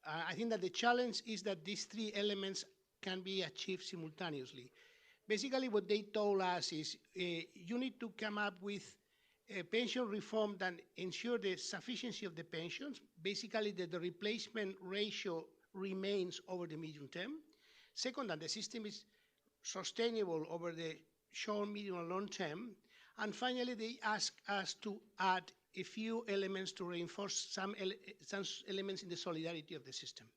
I think that the challenge is that these 3 elements can be achieved simultaneously. Basically, what they told us is you need to come up with a pension reform that ensure the sufficiency of the pensions, basically that the replacement ratio remains over the medium term. Second, that the system is sustainable over the short, medium, and long term. And finally, they ask us to add a few elements to reinforce some elements in the solidarity of the system.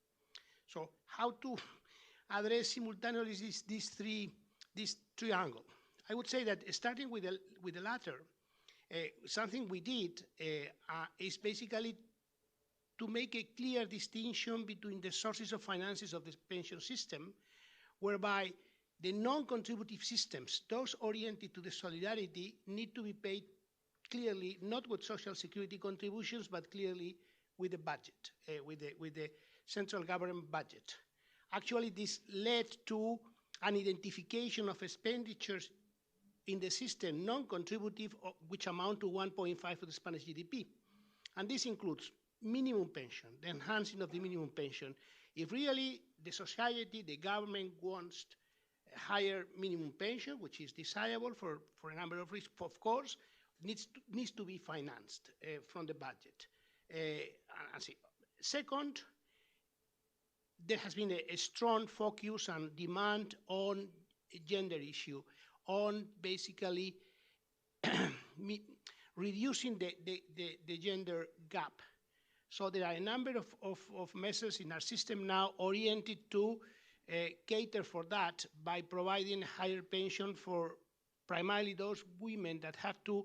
So how to address simultaneously this triangle? I would say that starting with the latter, something we did is basically to make a clear distinction between the sources of finances of the pension system, whereby the non-contributive systems, those oriented to the solidarity, need to be paid clearly, not with social security contributions, but clearly with the budget, with the central government budget. Actually, this led to an identification of expenditures in the system, non-contributive, which amount to 1.5 of the Spanish GDP. And this includes minimum pension, the enhancing of the minimum pension. If really the society, the government wants a higher minimum pension, which is desirable for a number of reasons, of course, needs to be financed from the budget. Second, there has been a strong focus and demand on a gender issue, on basically reducing the gender gap. So there are a number of measures in our system now oriented to cater for that by providing higher pension for primarily those women that have to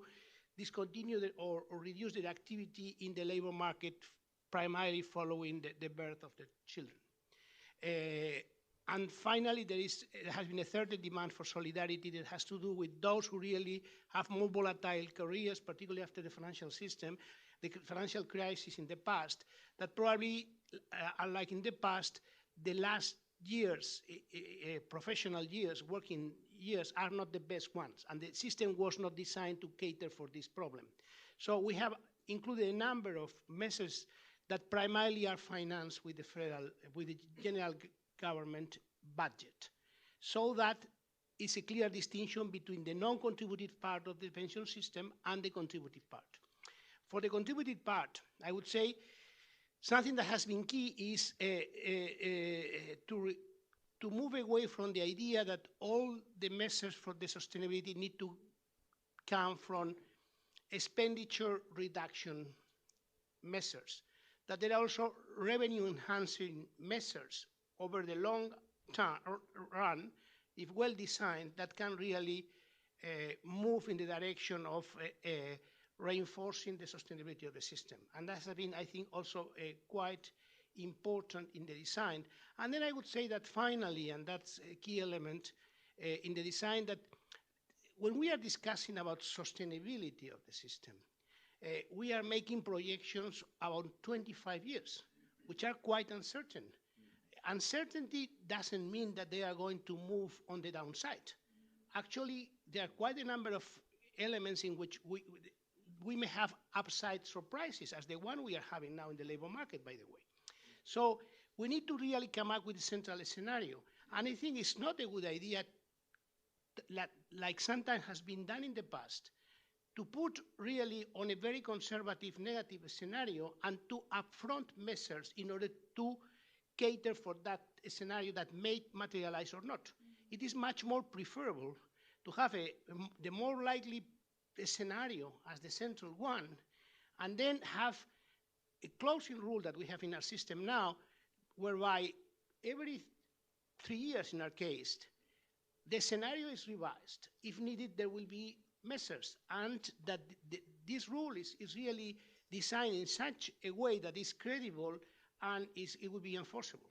discontinue or reduce their activity in the labor market primarily following the birth of the children. And finally, there has been a third demand for solidarity that has to do with those who really have more volatile careers, particularly after the financial system, the financial crisis in the past, that probably, unlike in the past, the last years, professional years, working years, are not the best ones, and the system was not designed to cater for this problem. So we have included a number of measures that primarily are financed with the general government budget, so that it's a clear distinction between the non-contributive part of the pension system and the contributive part. For the contributive part, I would say something that has been key is to move away from the idea that all the measures for the sustainability need to come from expenditure reduction measures, that there are also revenue-enhancing measures over the long term run, if well designed, that can really move in the direction of reinforcing the sustainability of the system. And that has been, I think, also quite important in the design. And then I would say that finally, and that's a key element in the design, that when we are discussing about sustainability of the system, we are making projections about 25 years, which are quite uncertain. Uncertainty doesn't mean that they are going to move on the downside. Actually, there are quite a number of elements in which we may have upside surprises, as the one we are having now in the labor market, by the way. So we need to really come up with a central scenario. And I think it's not a good idea, like sometimes has been done in the past, to put really on a very conservative negative scenario and to upfront measures in order to cater for that scenario that may materialize or not. It is much more preferable to have the more likely scenario as the central one, and then have a closing rule that we have in our system now, whereby every 3 years in our case, the scenario is revised. If needed, there will be measures, and that this rule is really designed in such a way that is credible and it will be enforceable.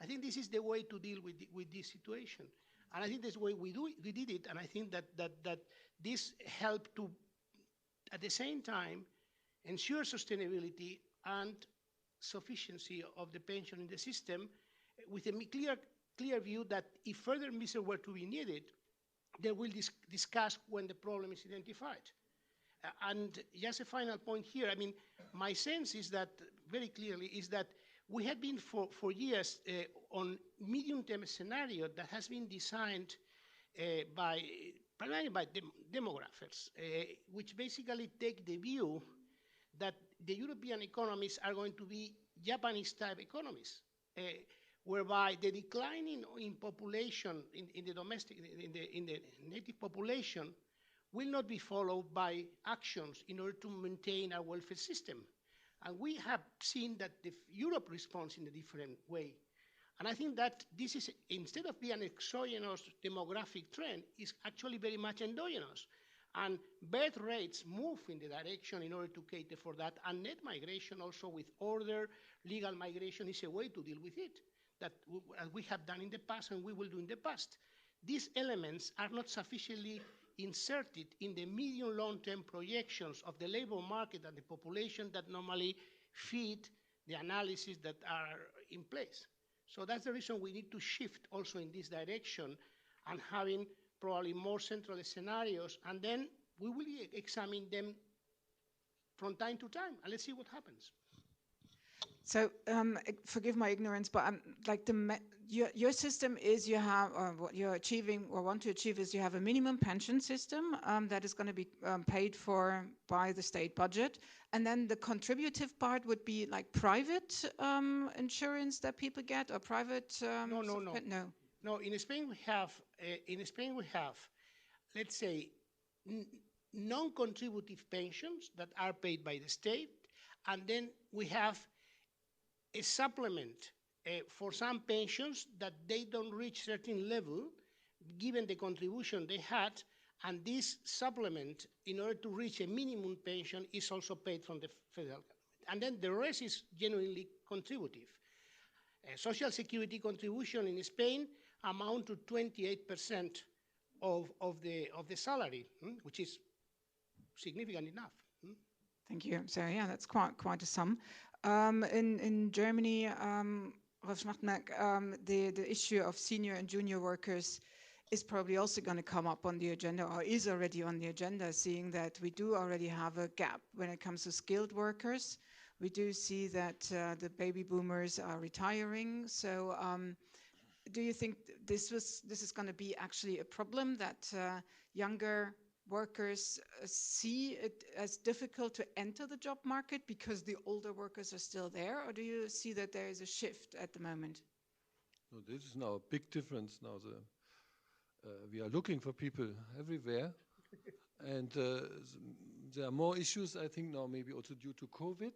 I think this is the way to deal with this situation. And I think that's the way we did it, and I think that this helped to, at the same time, ensure sustainability and sufficiency of the pension in the system, with a clear view that if further measures were to be needed, they will discuss when the problem is identified. And just a final point here, I mean, my sense is that, very clearly, is that we have been for years on medium-term scenario that has been designed primarily by demographers, which basically take the view that the European economies are going to be Japanese-type economies, whereby the decline in population in the native population will not be followed by actions in order to maintain our welfare system. And we have seen that Europe responds in a different way. And I think that this is, instead of being an exogenous demographic trend, is actually very much endogenous. And birth rates move in the direction in order to cater for that. And net migration also with order, legal migration is a way to deal with it, that as we have done in the past and we will do in the past. These elements are not sufficiently inserted in the medium long-term projections of the labor market and the population that normally feed the analysis that are in place. So that's the reason we need to shift also in this direction and having probably more central scenarios, and then we will examine them from time to time, and let's see what happens. So forgive my ignorance, but like your system is you have, or what you're achieving or want to achieve is you have a minimum pension system that is going to be paid for by the state budget. And then the contributive part would be like private insurance that people get, or private? No. No, in Spain we have, let's say, non-contributive pensions that are paid by the state, and then we have a supplement for some pensions that they don't reach certain level, given the contribution they had, and this supplement, in order to reach a minimum pension, is also paid from the federal government. And then the rest is genuinely contributive. Social security contribution in Spain amount to 28% of the salary, which is significant enough. Thank you. So yeah, that's quite a sum. In Germany, Rolf Schmachtenberg, the issue of senior and junior workers is probably also going to come up on the agenda, or is already on the agenda, seeing that we do already have a gap when it comes to skilled workers. We do see that the baby boomers are retiring. So do you think this is going to be actually a problem, that younger workers see it as difficult to enter the job market because the older workers are still there? Or do you see that there is a shift at the moment? No, this is now a big difference now. We are looking for people everywhere. And there are more issues, I think, now maybe also due to COVID,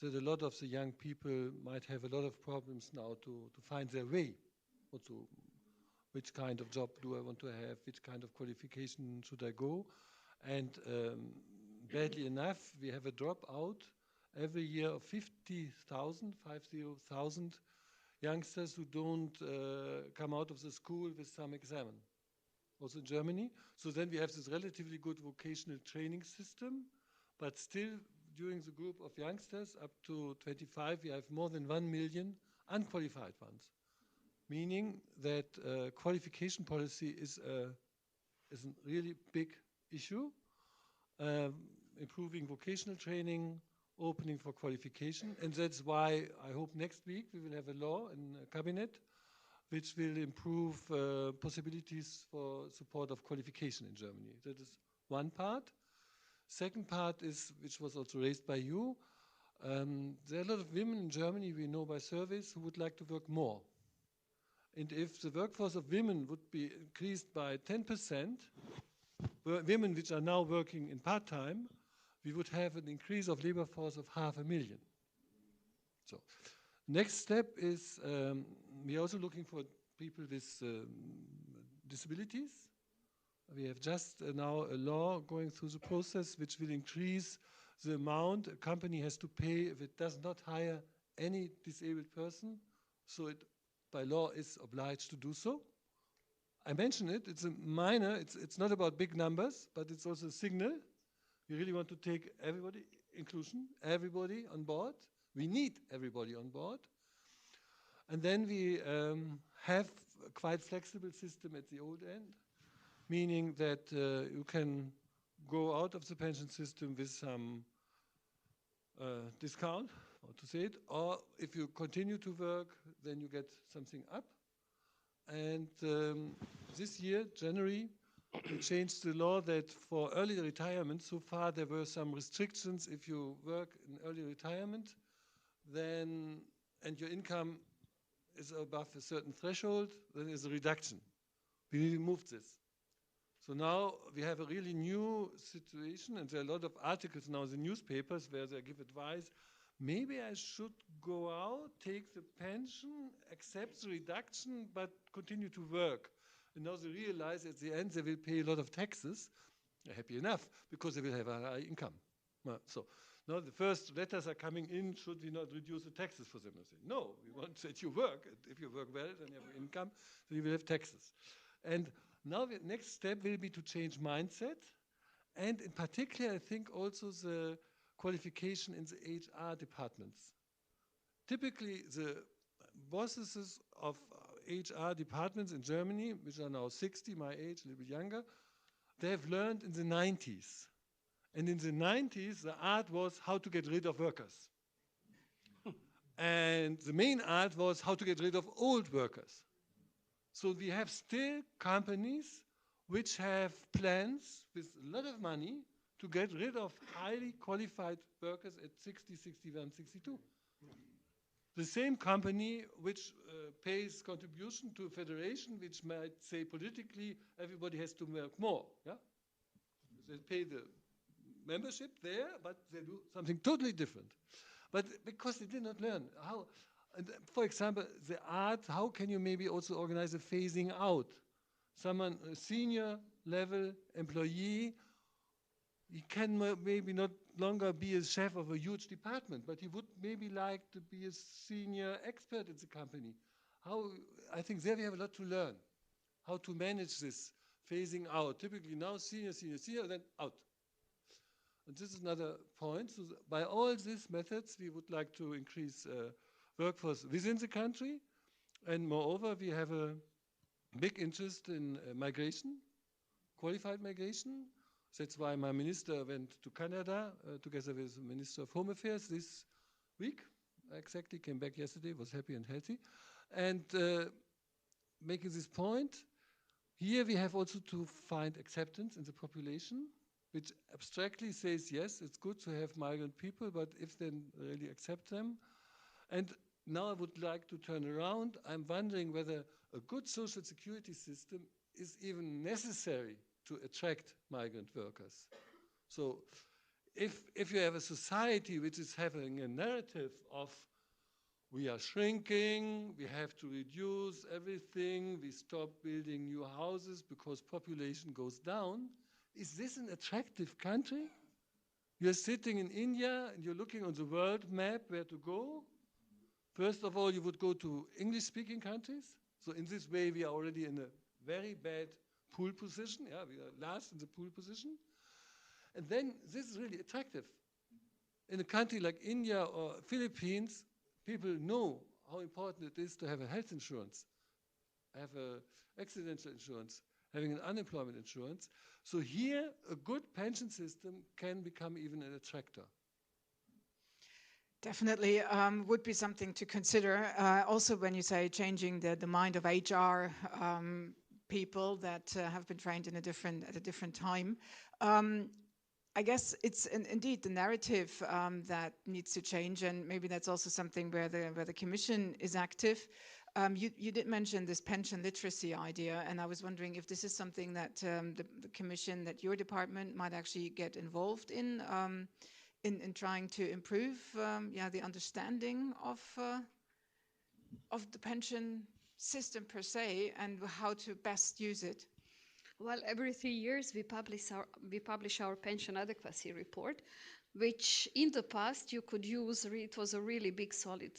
that a lot of the young people might have a lot of problems now to find their way. Also, which kind of job do I want to have? Which kind of qualification should I go? And badly enough, we have a dropout every year of 50,000 youngsters who don't come out of the school with some exam. Also in Germany. So then we have this relatively good vocational training system, but still during the group of youngsters up to 25, we have more than 1 million unqualified ones. Meaning that qualification policy is a really big issue. Improving vocational training, opening for qualification, and that's why I hope next week we will have a law in cabinet which will improve possibilities for support of qualification in Germany. That is one part. Second part is, which was also raised by you, there are a lot of women in Germany, we know by surveys, who would like to work more. And if the workforce of women would be increased by 10%, women which are now working in part-time, we would have an increase of labor force of 500,000. So, next step is we are also looking for people with disabilities. We have just now a law going through the process which will increase the amount a company has to pay if it does not hire any disabled person. So it, by law, is obliged to do so. I mention it, it's a minor, it's not about big numbers, but it's also a signal. We really want to take everybody, inclusion, everybody on board. We need everybody on board. And then we have a quite flexible system at the old end, meaning that you can go out of the pension system with some discount, how to say it, or if you continue to work, then you get something up. And this year, January, we changed the law that for early retirement, so far there were some restrictions. If you work in early retirement, then, and your income is above a certain threshold, then there's a reduction. We removed this. So now we have a really new situation, and there are a lot of articles now in the newspapers where they give advice. maybe I should go out, take the pension, accept the reduction, but continue to work. And now they realize at the end they will pay a lot of taxes. They're happy enough because they will have a high income. So now the first letters are coming in, should we not reduce the taxes for them? I say, no, we want that you work. And if you work well and you have income, then you will have taxes. And now the next step will be to change mindset. And in particular, I think also the qualification in the HR departments. Typically, the bosses of HR departments in Germany, which are now 60, my age, a little bit younger, they have learned in the 90s. And in the 90s, the art was how to get rid of workers. And the main art was how to get rid of old workers. So we have still companies which have plans with a lot of money to get rid of highly qualified workers at 60, 61, 62. The same company which pays contribution to a federation which might say politically everybody has to work more. Yeah? They pay the membership there, but they do something totally different. But because they did not learn how, for example, the art, how can you maybe also organize a phasing out? Someone, a senior level employee, he can maybe not longer be a chef of a huge department, but he would maybe like to be a senior expert in the company. How, I think there we have a lot to learn, how to manage this phasing out. Typically now senior, then out. And this is another point. So by all these methods, we would like to increase workforce within the country. And moreover, we have a big interest in migration, qualified migration. That's why my minister went to Canada together with the Minister of Home Affairs this week. Exactly, came back yesterday, was happy and healthy. And making this point, here we have also to find acceptance in the population, which abstractly says, yes, it's good to have migrant people, but if they really accept them. And now I would like to turn around. I'm wondering whether a good social security system is even necessary to attract migrant workers. So if you have a society which is having a narrative of we are shrinking, we have to reduce everything, we stop building new houses because population goes down, is this an attractive country? You're sitting in India and you're looking on the world map where to go. First of all, you would go to English-speaking countries. So in this way, we are already in a very bad pool position. Yeah, we are last in the pool position. And then this is really attractive. In a country like India or Philippines, people know how important it is to have a health insurance, have an accidental insurance, having an unemployment insurance. So here, a good pension system can become even an attractor. Definitely would be something to consider. Also, when you say changing the mind of HR people that have been trained in at a different time, I guess it's indeed the narrative that needs to change, and maybe that's also something where the Commission is active. You did mention this pension literacy idea, and I was wondering if this is something that the Commission, that your department might actually get involved in trying to improve the understanding of the pension system per se and how to best use it. Well, every 3 years we publish our pension adequacy report, which in the past you could use. It was a really big, solid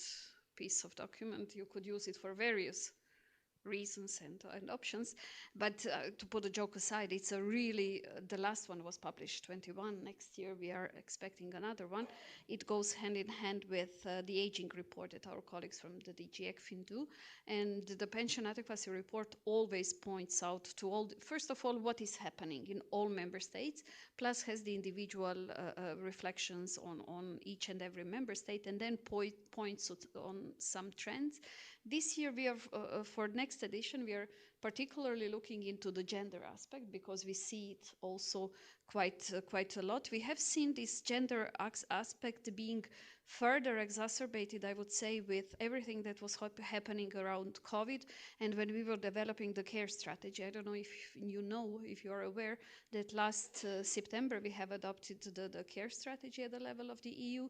piece of document. You could use it for various reasons and options. But to put a joke aside, it's a really, the last one was published 21. Next year we are expecting another one. It goes hand in hand with the aging report that our colleagues from the DG ECFIN do. And the pension adequacy report always points out to all, first of all, what is happening in all member states, plus has the individual reflections on each and every member state, and then points on some trends. This year, we have, for next edition, we are particularly looking into the gender aspect because we see it also quite a lot. We have seen this gender aspect being further exacerbated, I would say, with everything that was happening around COVID and when we were developing the care strategy. I don't know if you are aware that last September we have adopted the care strategy at the level of the EU.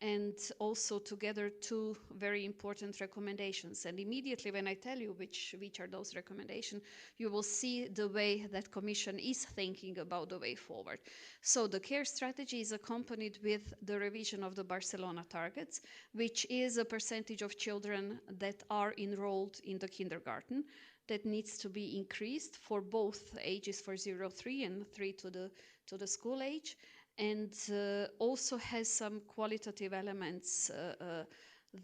and also together two very important recommendations. And immediately when I tell you which are those recommendations, you will see the way that Commission is thinking about the way forward. So the care strategy is accompanied with the revision of the Barcelona targets, which is a percentage of children that are enrolled in the kindergarten that needs to be increased for both ages, for 0-3 and 3 to the school age, and also has some qualitative elements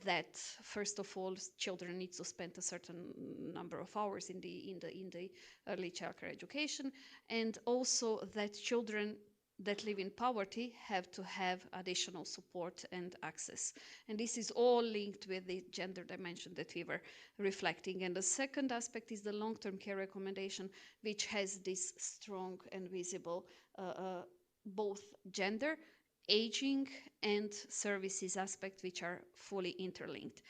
that, first of all, children need to spend a certain number of hours in the early childcare education, and also that children that live in poverty have to have additional support and access. And this is all linked with the gender dimension that we were reflecting. And the second aspect is the long-term care recommendation, which has this strong and visible both gender, aging, and services aspect, which are fully interlinked.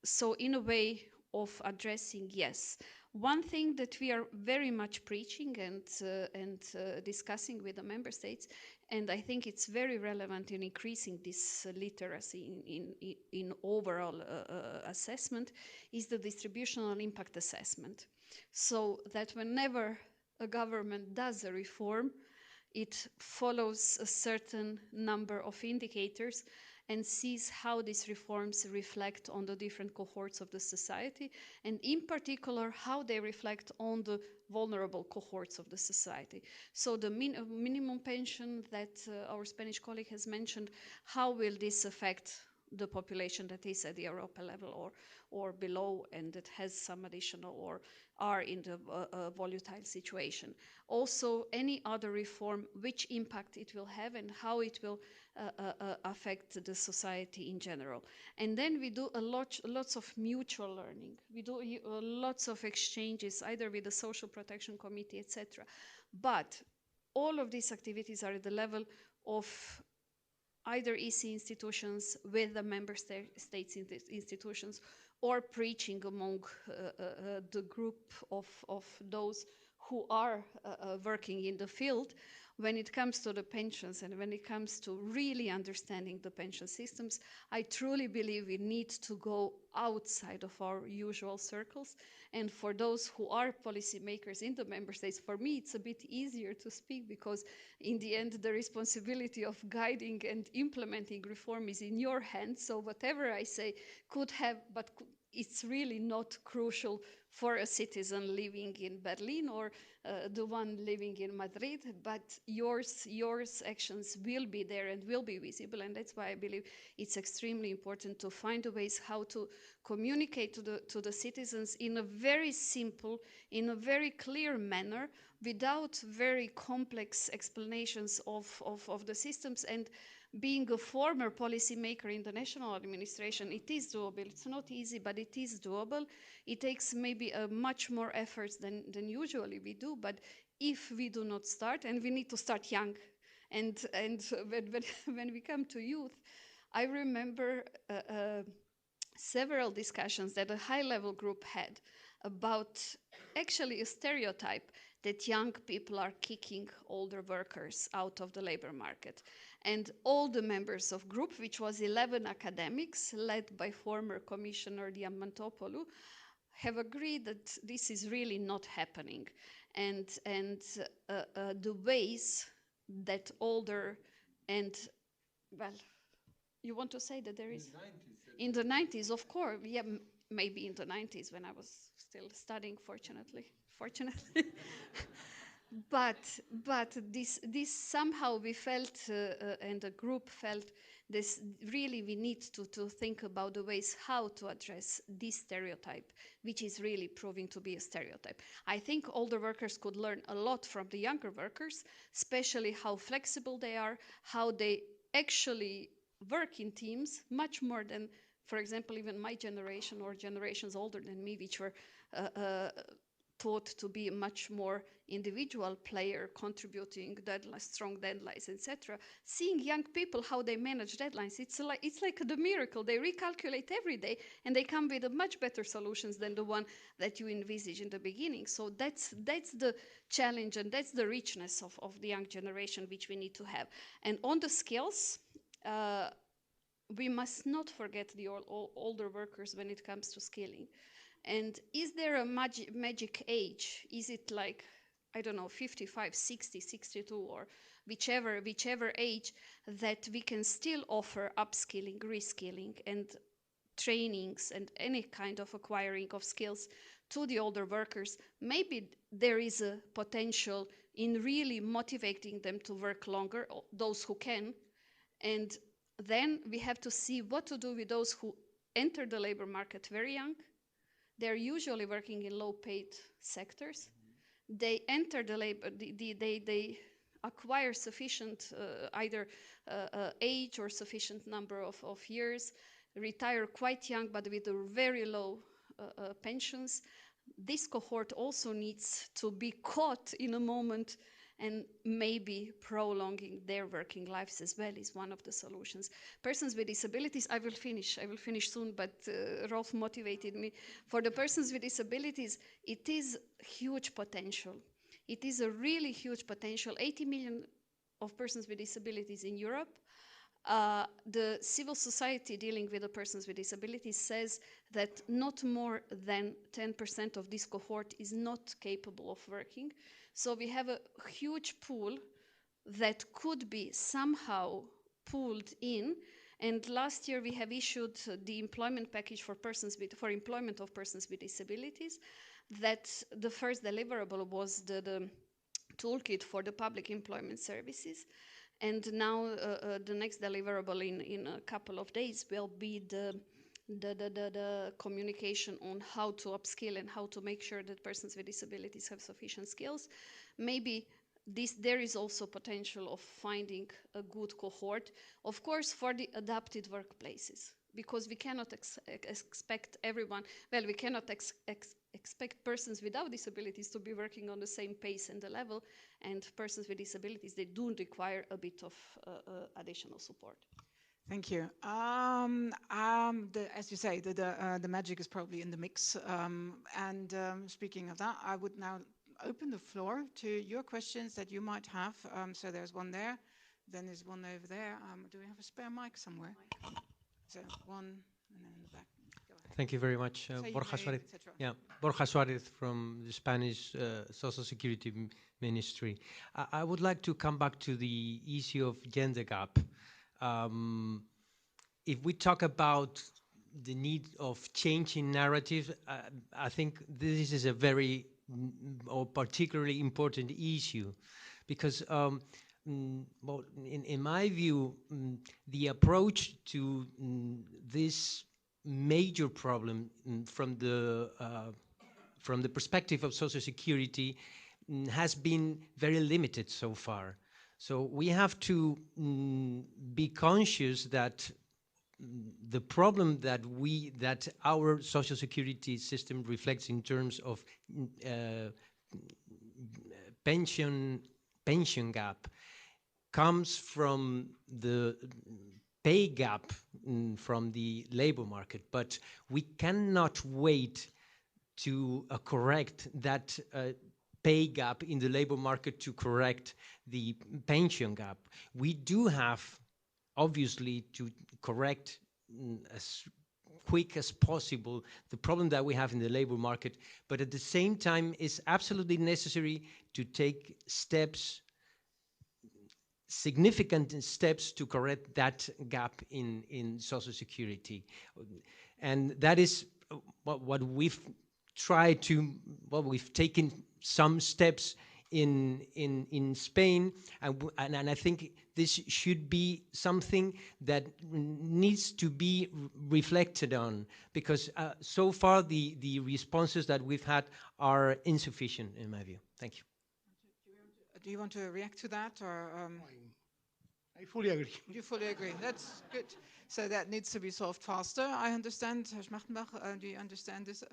So in a way of addressing, yes. One thing that we are very much preaching and discussing with the member states, and I think it's very relevant in increasing this literacy in overall assessment, is the distributional impact assessment. So that whenever a government does a reform, it follows a certain number of indicators and sees how these reforms reflect on the different cohorts of the society, and in particular, how they reflect on the vulnerable cohorts of the society. So the minimum pension that our Spanish colleague has mentioned, how will this affect the population that is at the Europa level or below and that has some additional or are in the volatile situation. Also, any other reform, which impact it will have and how it will affect the society in general. And then we do lots of mutual learning. We do lots of exchanges, either with the Social Protection Committee, etc. But all of these activities are at the level of either EC institutions with the member states institutions, or preaching among the group of those who are working in the field when it comes to the pensions and when it comes to really understanding the pension systems. I truly believe we need to go outside of our usual circles. And for those who are policymakers in the member states, for me, it's a bit easier to speak because in the end, the responsibility of guiding and implementing reform is in your hands. So whatever I say could have, but it's really not crucial for a citizen living in Berlin or the one living in Madrid, but yours actions will be there and will be visible. And that's why I believe it's extremely important to find ways how to communicate to the citizens in a very simple, in a very clear manner, without very complex explanations of the systems. And being a former policymaker in the national administration, it is doable. It's not easy, but it is doable. It takes maybe much more efforts than usually we do, but if we do not start, and we need to start young, and when we come to youth, I remember several discussions that a high-level group had about actually a stereotype that young people are kicking older workers out of the labor market. And all the members of group, which was 11 academics led by former Commissioner Diamantopoulou, have agreed that this is really not happening. And the ways that older and, well, you want to say that there is? In the 90s, of course. Yeah, maybe in the 90s when I was still studying, fortunately. But this somehow we felt, and the group felt, this really we need to think about the ways how to address this stereotype, which is really proving to be a stereotype. I think older workers could learn a lot from the younger workers, especially how flexible they are, how they actually work in teams, much more than, for example, even my generation or generations older than me, which were taught to be a much more individual player, contributing deadlines, strong deadlines, etc. Seeing young people how they manage deadlines, it's like the miracle. They recalculate every day and they come with a much better solutions than the one that you envisage in the beginning. So that's the challenge and that's the richness of the young generation which we need to have. And on the skills, we must not forget the older workers when it comes to skilling. And is there a magic age? Is it like, I don't know, 55, 60, 62, or whichever age that we can still offer upskilling, reskilling, and trainings and any kind of acquiring of skills to the older workers? Maybe there is a potential in really motivating them to work longer, those who can. And then we have to see what to do with those who enter the labor market very young. They're usually working in low-paid sectors. They enter the labor, they acquire sufficient either age or sufficient number of years, retire quite young but with very low pensions. This cohort also needs to be caught in a moment, and maybe prolonging their working lives as well is one of the solutions. Persons with disabilities, I will finish soon, but Rolf motivated me. For the persons with disabilities, it is huge potential. It is a really huge potential. 80 million of persons with disabilities in Europe. The civil society dealing with the persons with disabilities says that not more than 10% of this cohort is not capable of working. So we have a huge pool that could be somehow pulled in. And last year we have issued the employment package for employment of persons with disabilities. That the first deliverable was the toolkit for the public employment services. And now the next deliverable in a couple of days will be the communication on how to upskill and how to make sure that persons with disabilities have sufficient skills. Maybe there is also potential of finding a good cohort, of course, for the adapted workplaces, because we cannot expect everyone, well, we cannot expect persons without disabilities to be working on the same pace and the level, and persons with disabilities, they do require a bit of additional support. Thank you. As you say, the magic is probably in the mix. Speaking of that, I would now open the floor to your questions that you might have. So there's one there, then there's one over there. Do we have a spare mic somewhere? So one, and then in the back. Go ahead. Thank you very much. Borja Suarez. Yeah, Borja Suarez from the Spanish Social Security Ministry. I would like to come back to the issue of gender gap. If we talk about the need of changing narrative, I think this is a very or particularly important issue, because well, in my view, the approach to this major problem from the perspective of Social Security has been very limited so far. So we have to be conscious that the problem that our Social Security system reflects in terms of pension gap comes from the pay gap from the labor market, but we cannot wait to correct that pay gap in the labor market to correct the pension gap. We do have, obviously, to correct as quick as possible the problem that we have in the labor market, but at the same time, it's absolutely necessary to take steps, significant steps to correct that gap in Social Security. And that is what we've tried to, well, we've taken some steps in Spain, and I think this should be something that needs to be reflected on, because so far the responses that we've had are insufficient in my view. Thank you. Do you want to react to that, or? I fully agree. You fully agree. That's good. So that needs to be solved faster. I understand, Herr Schmachtenbach. Do you understand this?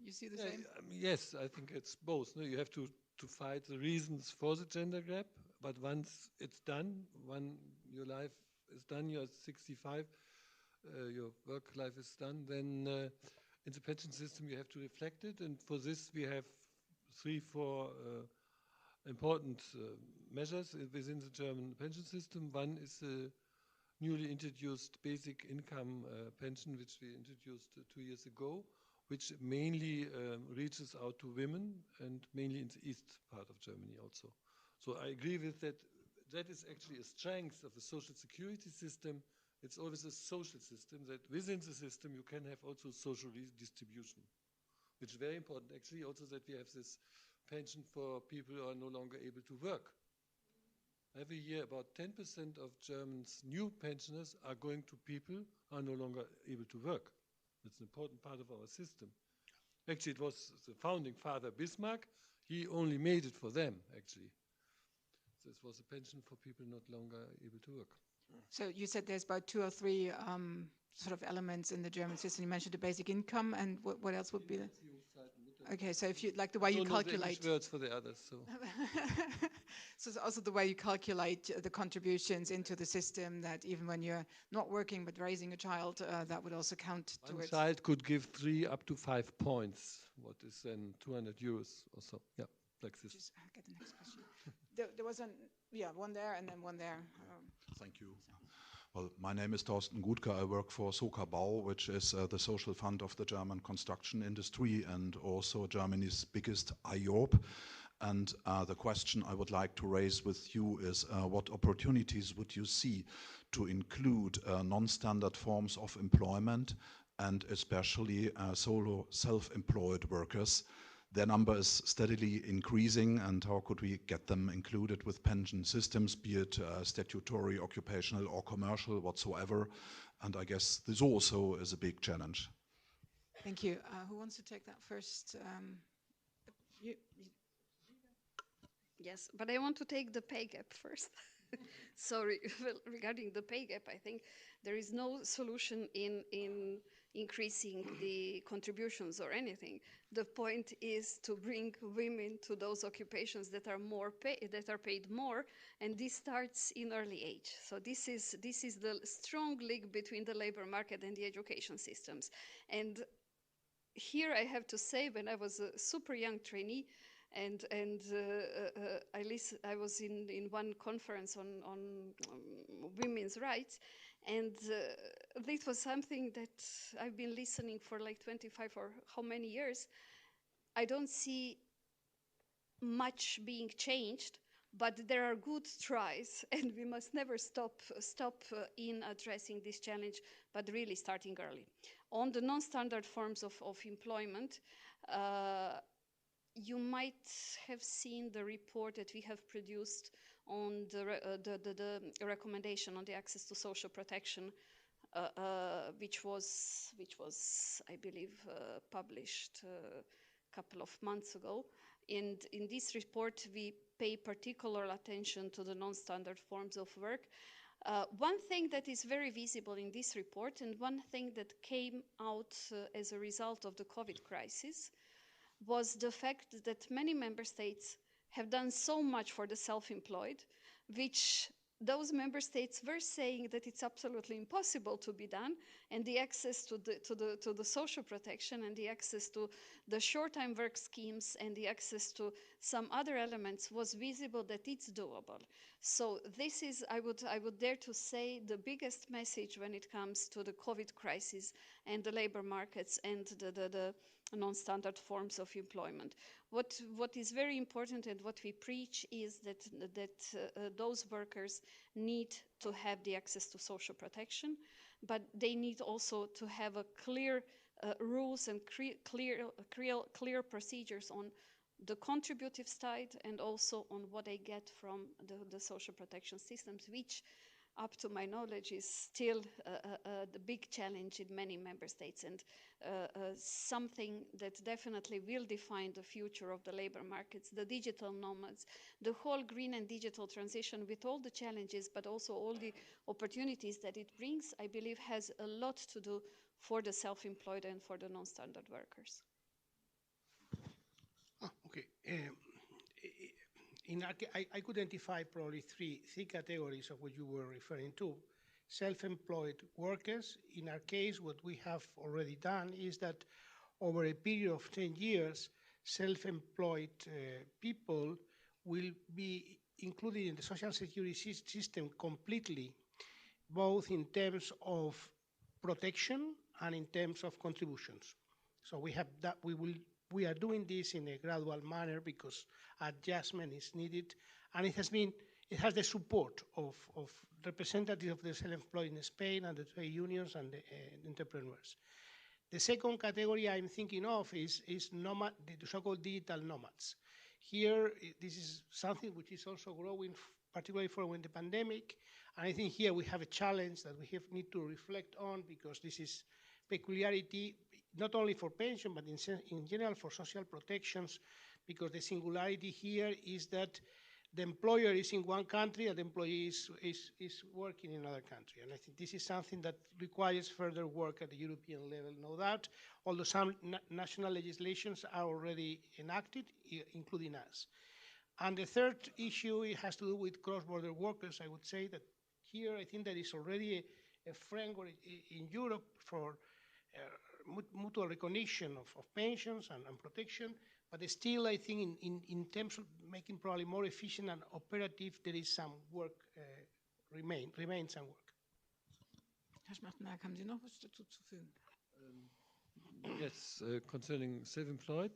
You see the same? Yes, I think it's both. No, you have to fight the reasons for the gender gap, but once it's done, when your life is done, you're 65, your work life is done, then in the pension system you have to reflect it, and for this we have 3-4 important measures within the German pension system. One is newly introduced basic income pension, which we introduced 2 years ago, which mainly reaches out to women and mainly in the east part of Germany also. So I agree with that. That is actually a strength of the social security system. It's always a social system that within the system you can have also social redistribution, which is very important actually also that we have this pension for people who are no longer able to work. Every year about 10% of Germans' new pensioners are going to people who are no longer able to work. That's an important part of our system. Actually, it was the founding father Bismarck. He only made it for them, actually. This was a pension for people not longer able to work. So you said there's about 2 or 3 sort of elements in the German system. You mentioned the basic income, and what else would be there? Okay, so if you like the way you calculate the words for the others, so. So it's also the way you calculate the contributions into the system, that even when you're not working but raising a child, that would also count towards. One child could give 3 up to 5 points. What is then 200 euros or so? Yeah, like this. Just get the next question. There was one there and then one there. Thank you. Well, my name is Thorsten Gutke. I work for Soka Bau, which is the social fund of the German construction industry and also Germany's biggest IORP. And the question I would like to raise with you is what opportunities would you see to include non-standard forms of employment and especially solo self-employed workers? Their number is steadily increasing, and how could we get them included with pension systems, be it statutory, occupational, or commercial, whatsoever? And I guess this also is a big challenge. Thank you. Who wants to take that first? Yes, but I want to take the pay gap first. Sorry, regarding the pay gap, I think there is no solution in increasing the contributions or anything. The point is to bring women to those occupations that are paid more, and this starts in early age. So this is the strong link between the labor market and the education systems. And here I have to say, when I was a super young trainee, and I was in one conference on women's rights, and this was something that I've been listening for like 25 or how many years. I don't see much being changed, but there are good tries, and we must never stop in addressing this challenge, but really starting early. On the non-standard forms of employment, you might have seen the report that we have produced on the recommendation on the access to social protection, which was, I believe, published a couple of months ago. And in this report, we pay particular attention to the non-standard forms of work. One thing that is very visible in this report, and one thing that came out as a result of the COVID crisis, was the fact that many member states have done so much for the self-employed, which those member states were saying that it's absolutely impossible to be done, and the access to the social protection and the access to the short-time work schemes and the access to some other elements was visible that it's doable. So this is, I would dare to say, the biggest message when it comes to the COVID crisis and the labor markets and the non-standard forms of employment. What is very important and what we preach is that those workers need to have the access to social protection, but they need also to have a clear rules and clear procedures on the contributive side and also on what they get from the social protection systems, which up to my knowledge is still the big challenge in many member states, and something that definitely will define the future of the labor markets, the digital nomads, the whole green and digital transition with all the challenges, but also all the opportunities that it brings, I believe has a lot to do for the self-employed and for the non-standard workers. Okay. I could identify probably three categories of what you were referring to. Self-employed workers. In our case, what we have already done is that over a period of 10 years, self-employed people will be included in the social security system completely both in terms of protection and in terms of contributions. So we have that we are doing this in a gradual manner because adjustment is needed, and it has the support of representatives of the self-employed in Spain and the trade unions and the entrepreneurs. The second category I'm thinking of is the so-called digital nomads. Here, this is something which is also growing, particularly following the pandemic. And I think here we have a challenge that we need to reflect on, because this is peculiarity, not only for pension, but in general for social protections, because the singularity here is that the employer is in one country and the employee is working in another country. And I think this is something that requires further work at the European level, no doubt, although some national legislations are already enacted, including us. And the third issue, it has to do with cross-border workers. I would say that here I think there is already a framework in Europe for mutual recognition of pensions and protection, but still I think in terms of making probably more efficient and operative, there is some work, remains some work. Herr Schmachtenberg, haben Sie noch was dazu zu fügen? Yes, concerning self-employed,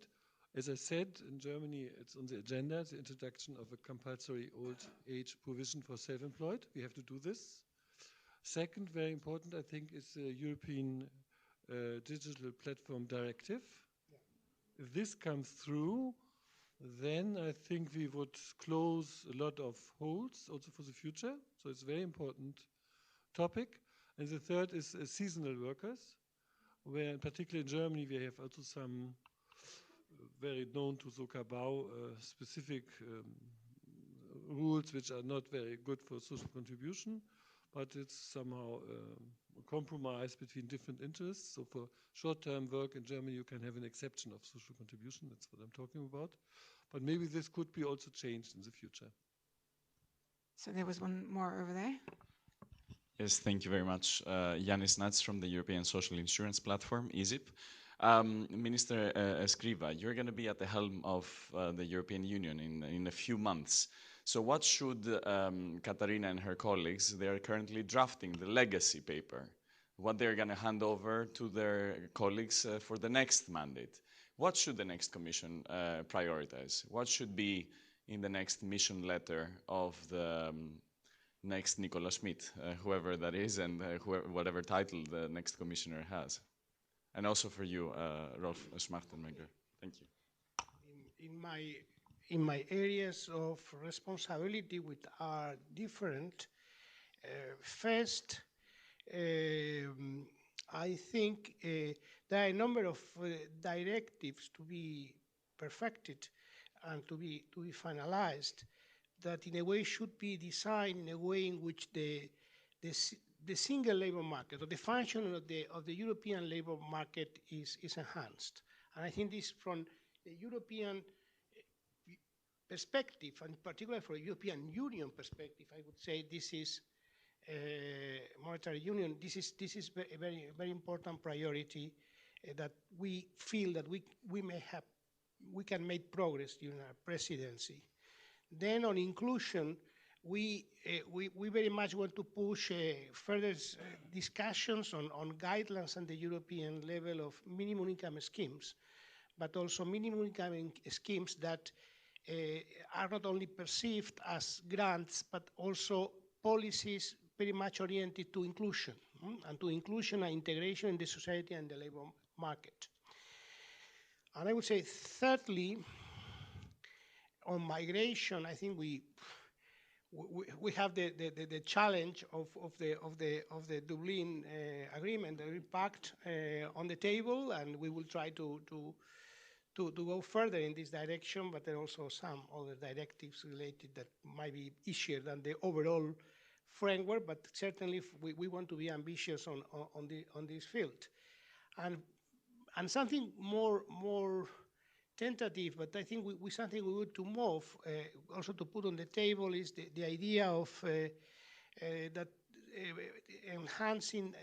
as I said, in Germany, it's on the agenda, the introduction of a compulsory old age provision for self-employed. We have to do this. Second, very important, I think, is the European Digital Platform Directive. Yeah. If this comes through, then I think we would close a lot of holes also for the future. So it's a very important topic. And the third is seasonal workers, where particularly in Germany we have also some very known to Sokabau specific rules which are not very good for social contribution, but it's somehow a compromise between different interests. So for short-term work in Germany, you can have an exception of social contribution. That's what I'm talking about. But maybe this could be also changed in the future. So there was one more over there. Yes, thank you very much. Yanis Nats from the European Social Insurance Platform, ESIP. Minister Escriva, you're going to be at the helm of the European Union in a few months. So what should Katarina and her colleagues, they are currently drafting the legacy paper, what they're going to hand over to their colleagues for the next mandate. What should the next Commission prioritize? What should be in the next mission letter of the next Nicola Schmidt, whoever that is, and whatever title the next commissioner has? And also for you, Rolf Schmachtenberger. Thank you. In my areas of responsibility, which are different, first, I think there are a number of directives to be perfected and to be finalized that in a way should be designed in a way in which the single labor market or the function of the European labor market is enhanced. And I think this from the European perspective, and particularly from a European Union perspective, I would say this is monetary union. This is a very important priority that we feel that we can make progress during our presidency. Then on inclusion, we very much want to push further discussions on guidelines on the European level of minimum income schemes, but also minimum income schemes that are not only perceived as grants, but also policies very much oriented to inclusion, and to inclusion and integration in the society and the labor market. And I would say, thirdly, on migration, I think we have the challenge of the Dublin agreement, the impact on the table, and we will try to go further in this direction. But there are also some other directives related that might be easier than the overall framework. But certainly, we want to be ambitious on this field, and something more tentative, but I think something we want to move, also to put on the table, is the idea of that enhancing,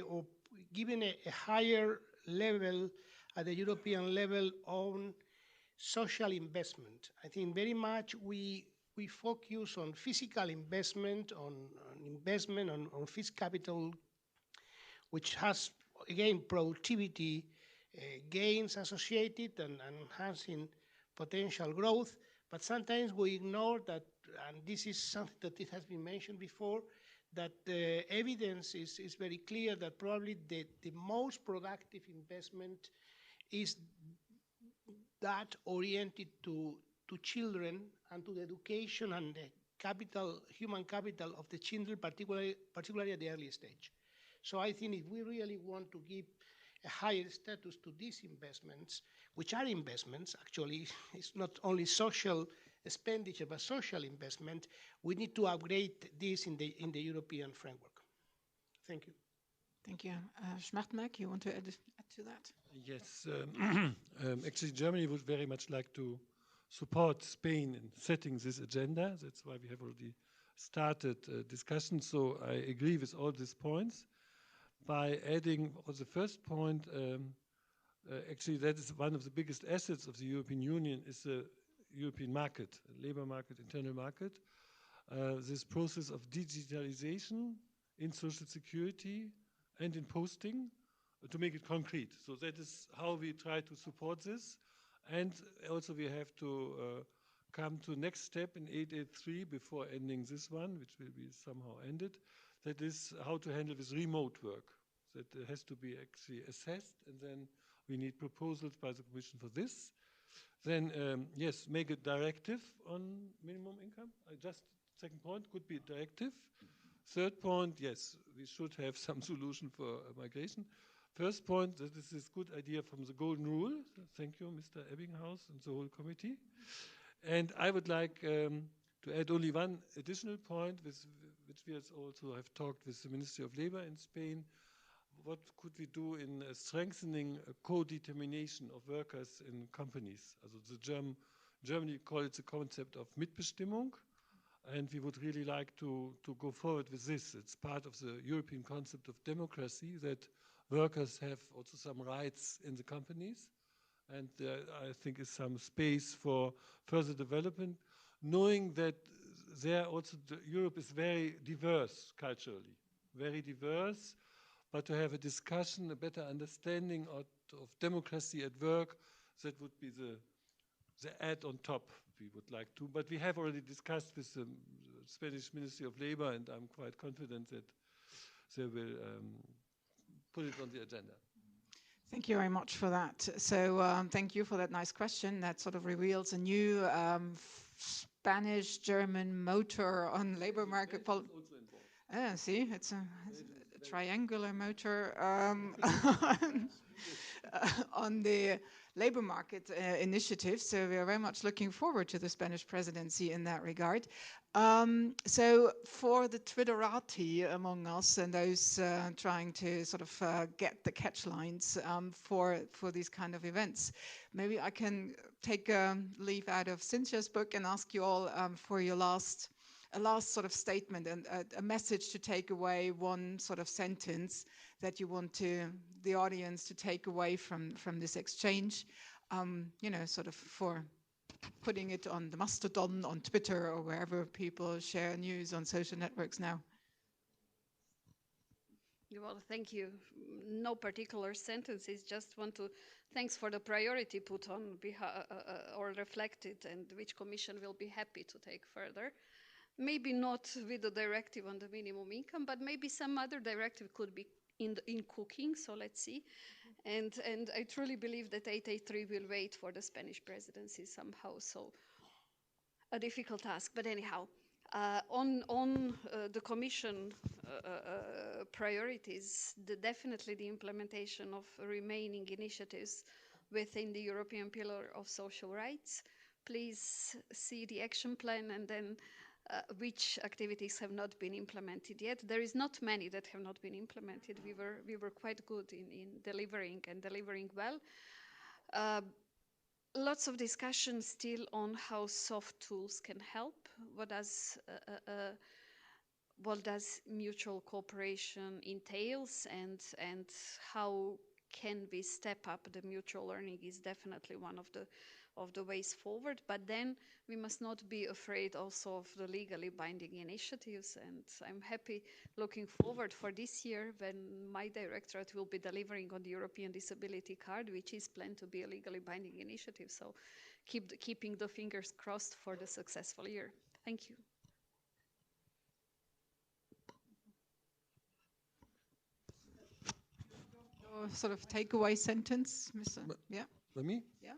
or giving a higher level at the European level on social investment. I think very much we we focus on physical investment, on fixed capital, which has, again, productivity gains associated and enhancing potential growth. But sometimes we ignore that, and this is something that it has been mentioned before, that the evidence is very clear that probably the most productive investment is that oriented to children and to the education and the capital, human capital of the children, particularly at the early stage. So I think if we really want to give a higher status to these investments, which are investments, actually, it's not only social expenditure, but social investment, we need to upgrade this in the European framework. Thank you. Thank you. Schmartmak, you want to add to that? Yes. Actually, Germany would very much like to support Spain in setting this agenda. That's why we have already started discussion. So I agree with all these points. By adding on the first point, actually that is one of the biggest assets of the European Union is the European market, labor market, internal market. This process of digitalization in social security and in posting to make it concrete. So that is how we try to support this. And also we have to come to next step in 883 before ending this one, which will be somehow ended. That is how to handle this remote work. That has to be actually assessed, and then we need proposals by the Commission for this. Then, yes, make a directive on minimum income. Second point, could be a directive. Third point, yes, we should have some solution for migration. First point, that is this good idea from the Golden Rule. Thank you, Mr. Ebbinghaus and the whole committee. And I would like to add only one additional point, which we also have talked with the Ministry of Labor in Spain. What could we do in strengthening co-determination of workers in companies? Also Germany call it the concept of Mitbestimmung, and we would really like to go forward with this. It's part of the European concept of democracy that workers have also some rights in the companies, and I think is some space for further development, knowing that Europe is very diverse culturally, very diverse. But to have a discussion, a better understanding of democracy at work, that would be the add on top we would like to. But we have already discussed with the Spanish Ministry of Labor, and I'm quite confident that they will put it on the agenda. Thank you very much for that. So thank you for that nice question. That sort of reveals a new Spanish-German motor on labor market policy. See, it's a triangular motor on the labor market initiative. So we are very much looking forward to the Spanish presidency in that regard. So for the Twitterati among us and those trying to sort of get the catchlines for these kind of events, maybe I can take a leaf out of Cynthia's book and ask you all for your last sort of statement and a message to take away, one sort of sentence that you want the audience to take away from this exchange, you know, sort of for putting it on the Mastodon, on Twitter, or wherever people share news on social networks now. Well, thank you. No particular sentences, just want to thanks for the priority put on or reflected, and which Commission will be happy to take further. Maybe not with the directive on the minimum income, but maybe some other directive could be in cooking, so let's see. And I truly believe that 883 will wait for the Spanish presidency somehow, so a difficult task. But anyhow, on the Commission priorities, definitely the implementation of remaining initiatives within the European Pillar of Social Rights. Please see the action plan and then which activities have not been implemented yet. There is not many that have not been implemented. We were quite good in delivering and delivering well. Lots of discussion still on how soft tools can help. What does mutual cooperation entails, and how can we step up the mutual learning is definitely one of the ways forward. But then we must not be afraid also of the legally binding initiatives. And I'm happy looking forward for this year when my directorate will be delivering on the European Disability Card, which is planned to be a legally binding initiative. So keeping the fingers crossed for the successful year. Thank you. Sort of takeaway sentence, Mr. Yeah. For me? Yeah.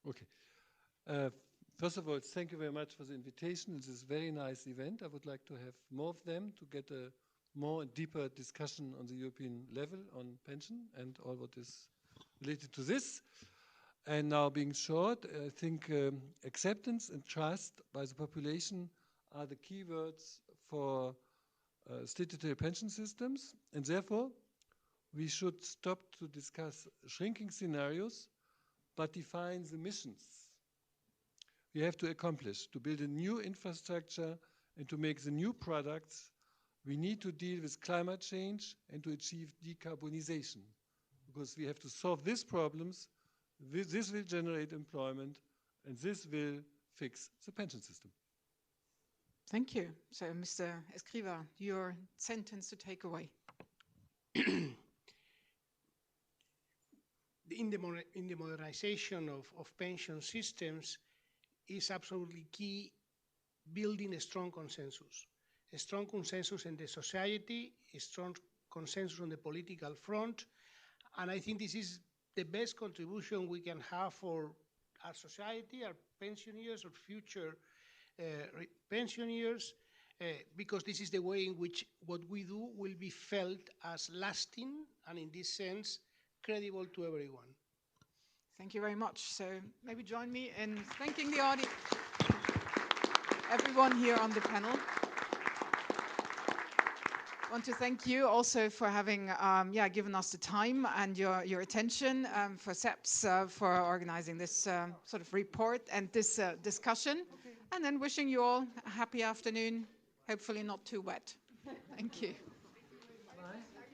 Okay. First of all, thank you very much for the invitation. It's a very nice event. I would like to have more of them to get a more deeper discussion on the European level on pension and all what is related to this. And now being short, I think acceptance and trust by the population are the key words for statutory pension systems. And therefore, we should stop to discuss shrinking scenarios, but define the missions we have to accomplish to build a new infrastructure and to make the new products. We need to deal with climate change and to achieve decarbonization, because we have to solve these problems. This will generate employment, and this will fix the pension system. Thank you. So, Mr. Escriva, your sentence to take away. In the modernization of pension systems is absolutely key, building a strong consensus in the society, a strong consensus on the political front. And I think this is the best contribution we can have for our society, our pensioners, or future pensioners, because this is the way in which what we do will be felt as lasting and, in this sense, credible to everyone. Thank you very much. So maybe join me in thanking the audience, everyone here on the panel. I want to thank you also for having given us the time and your attention, for SEPS for organizing this sort of report and this discussion, and then wishing you all a happy afternoon, hopefully not too wet. Thank you. Bye.